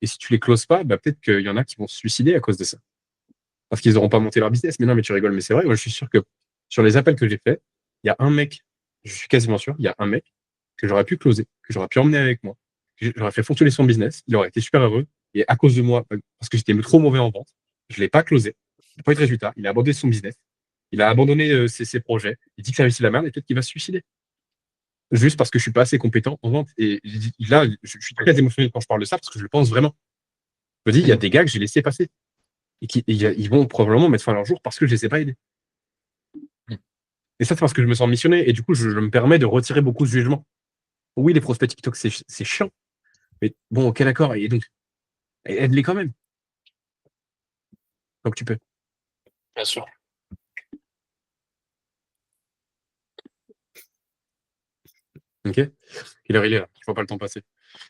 Et si tu les closes pas, bah, peut-être qu'il y en a qui vont se suicider à cause de ça. Parce qu'ils n'auront pas monté leur business. Mais non, mais tu rigoles, mais c'est vrai. Moi, je suis sûr que sur les appels que j'ai faits, il y a un mec, je suis quasiment sûr, il y a un mec que j'aurais pu closer, que j'aurais pu emmener avec moi, que j'aurais fait fonctionner son business, il aurait été super heureux. Et à cause de moi, parce que j'étais trop mauvais en vente, je l'ai pas closé. Il n'a pas eu de résultat. Il a abandonné son business. Il a abandonné ses projets. Il dit que ça réussit la merde et peut-être qu'il va se suicider. Juste parce que je suis pas assez compétent en vente. Et là, je suis très émotionnel quand je parle de ça parce que je le pense vraiment. Je me dis, il y a des gars que j'ai laissé passer. Ils vont probablement mettre fin à leur jour parce que je les ai pas aidés. Et ça, c'est parce que je me sens missionné. Et du coup, je me permets de retirer beaucoup de jugement. Oui, les prospects TikTok, c'est chiant. Mais bon, ok, d'accord. Et donc, aide-les quand même. Donc tu peux. Bien sûr. Ok. Quelle heure il est là? Je vois pas le temps passer.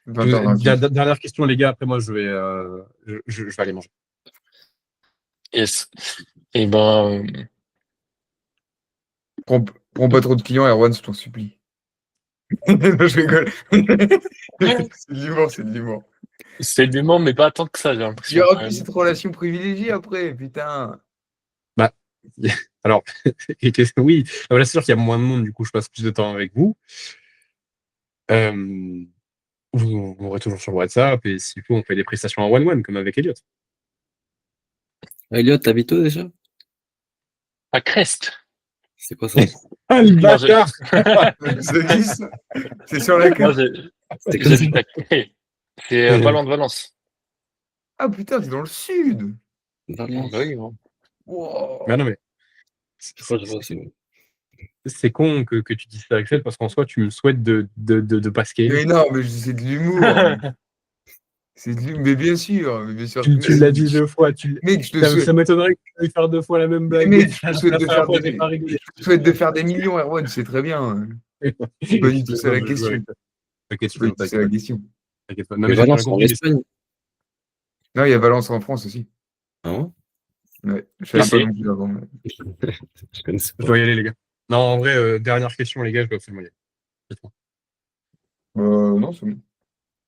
20h28. Dernière question, les gars. Après, moi, je vais aller manger. Yes. Et ben, Prends pas trop de clients, Erwan, je t'en supplie. Non, je rigole. C'est de l'humour, c'est de l'humour. c'est du monde, mais pas tant que ça, j'ai Il y l'impression. aura plus cette relation privilégiée après, putain. Bah, alors, oui, là, c'est sûr qu'il y a moins de monde, du coup, je passe plus de temps avec vous. Vous m'aurez toujours sur WhatsApp et s'il faut, on fait des prestations en one-one, comme avec Elliot. Elliot, t'habites où déjà? À Crest. C'est quoi ça? Ah, le Moi, j'ai- bâtard! Ça existe. C'est sur la Moi, carte. j'habite à Crest. C'est pas loin de Valence. Ah putain, t'es dans le sud. Valence. Bah oui, non. Wow. Mais non, mais Je crois que je vois, c'est- c'est con que tu dises ça, Axel, parce qu'en soi, tu me souhaites de pas scaler. Mais non, mais c'est de l'humour. C'est de l'humour. Mais bien sûr. Tu l'as dit 2 fois. Mec, je te souhaite. Ça m'étonnerait que tu veuilles faire 2 fois la même blague. Mec, je te La souhaite de première faire fois, des... j'ai pas rigolé. Je te souhaite de faire des millions, Erwan, c'est très bien. C'est pas du tout ça la Non, je joue question. avec toi. T'inquiète, C'est pas du tout ça la question. t'inquiète pas. Non, Mais mais j'ai bien Valence, en compris. Espagne. Non, il y a Valence en France aussi. Ah ouais? Ouais, je savais Ah, pas c'est- non plus avant. Mais... Je connaissais Je pas. dois y aller, les gars. Non, en vrai, dernière question, les gars, je dois absolument y aller. Dites-moi. Non, c'est bon.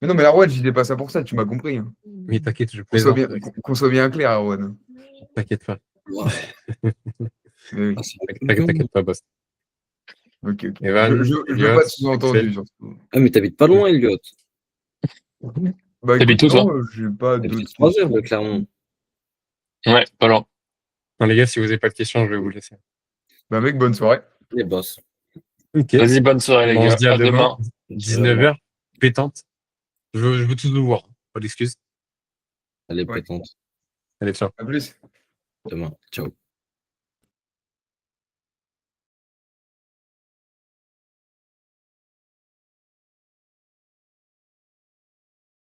Mais non, mais Erwan, je disais pas ça pour ça, tu m'as compris. Hein. Mais t'inquiète, je Qu'on soit plaisante. bien, qu'on soit bien clair, Erwan. T'inquiète pas. Ouais. Mais oui. Ah, c'est T'inquiète pas, boss. Ok, ok. Evan, Je veux Elliot, pas de sous-entendu, Axel. surtout. Ah, mais t'habites pas loin, Elliot. Bah T'habites écoute, où, toi? non, j'ai pas T'habites d'autres 3 heures questions. de Clermont. Ouais, pas loin. Non, les gars, si vous n'avez pas de questions, je vais vous laisser. Bah mec, bonne soirée. Les boss. Ok. Vas-y, bonne soirée, les Bon, on gars. se dit à À demain, demain. 19h, pétante. Je veux tous vous voir. Pas d'excuses. Allez, Ouais. pétante. Allez, ciao. À plus. Demain. Ciao.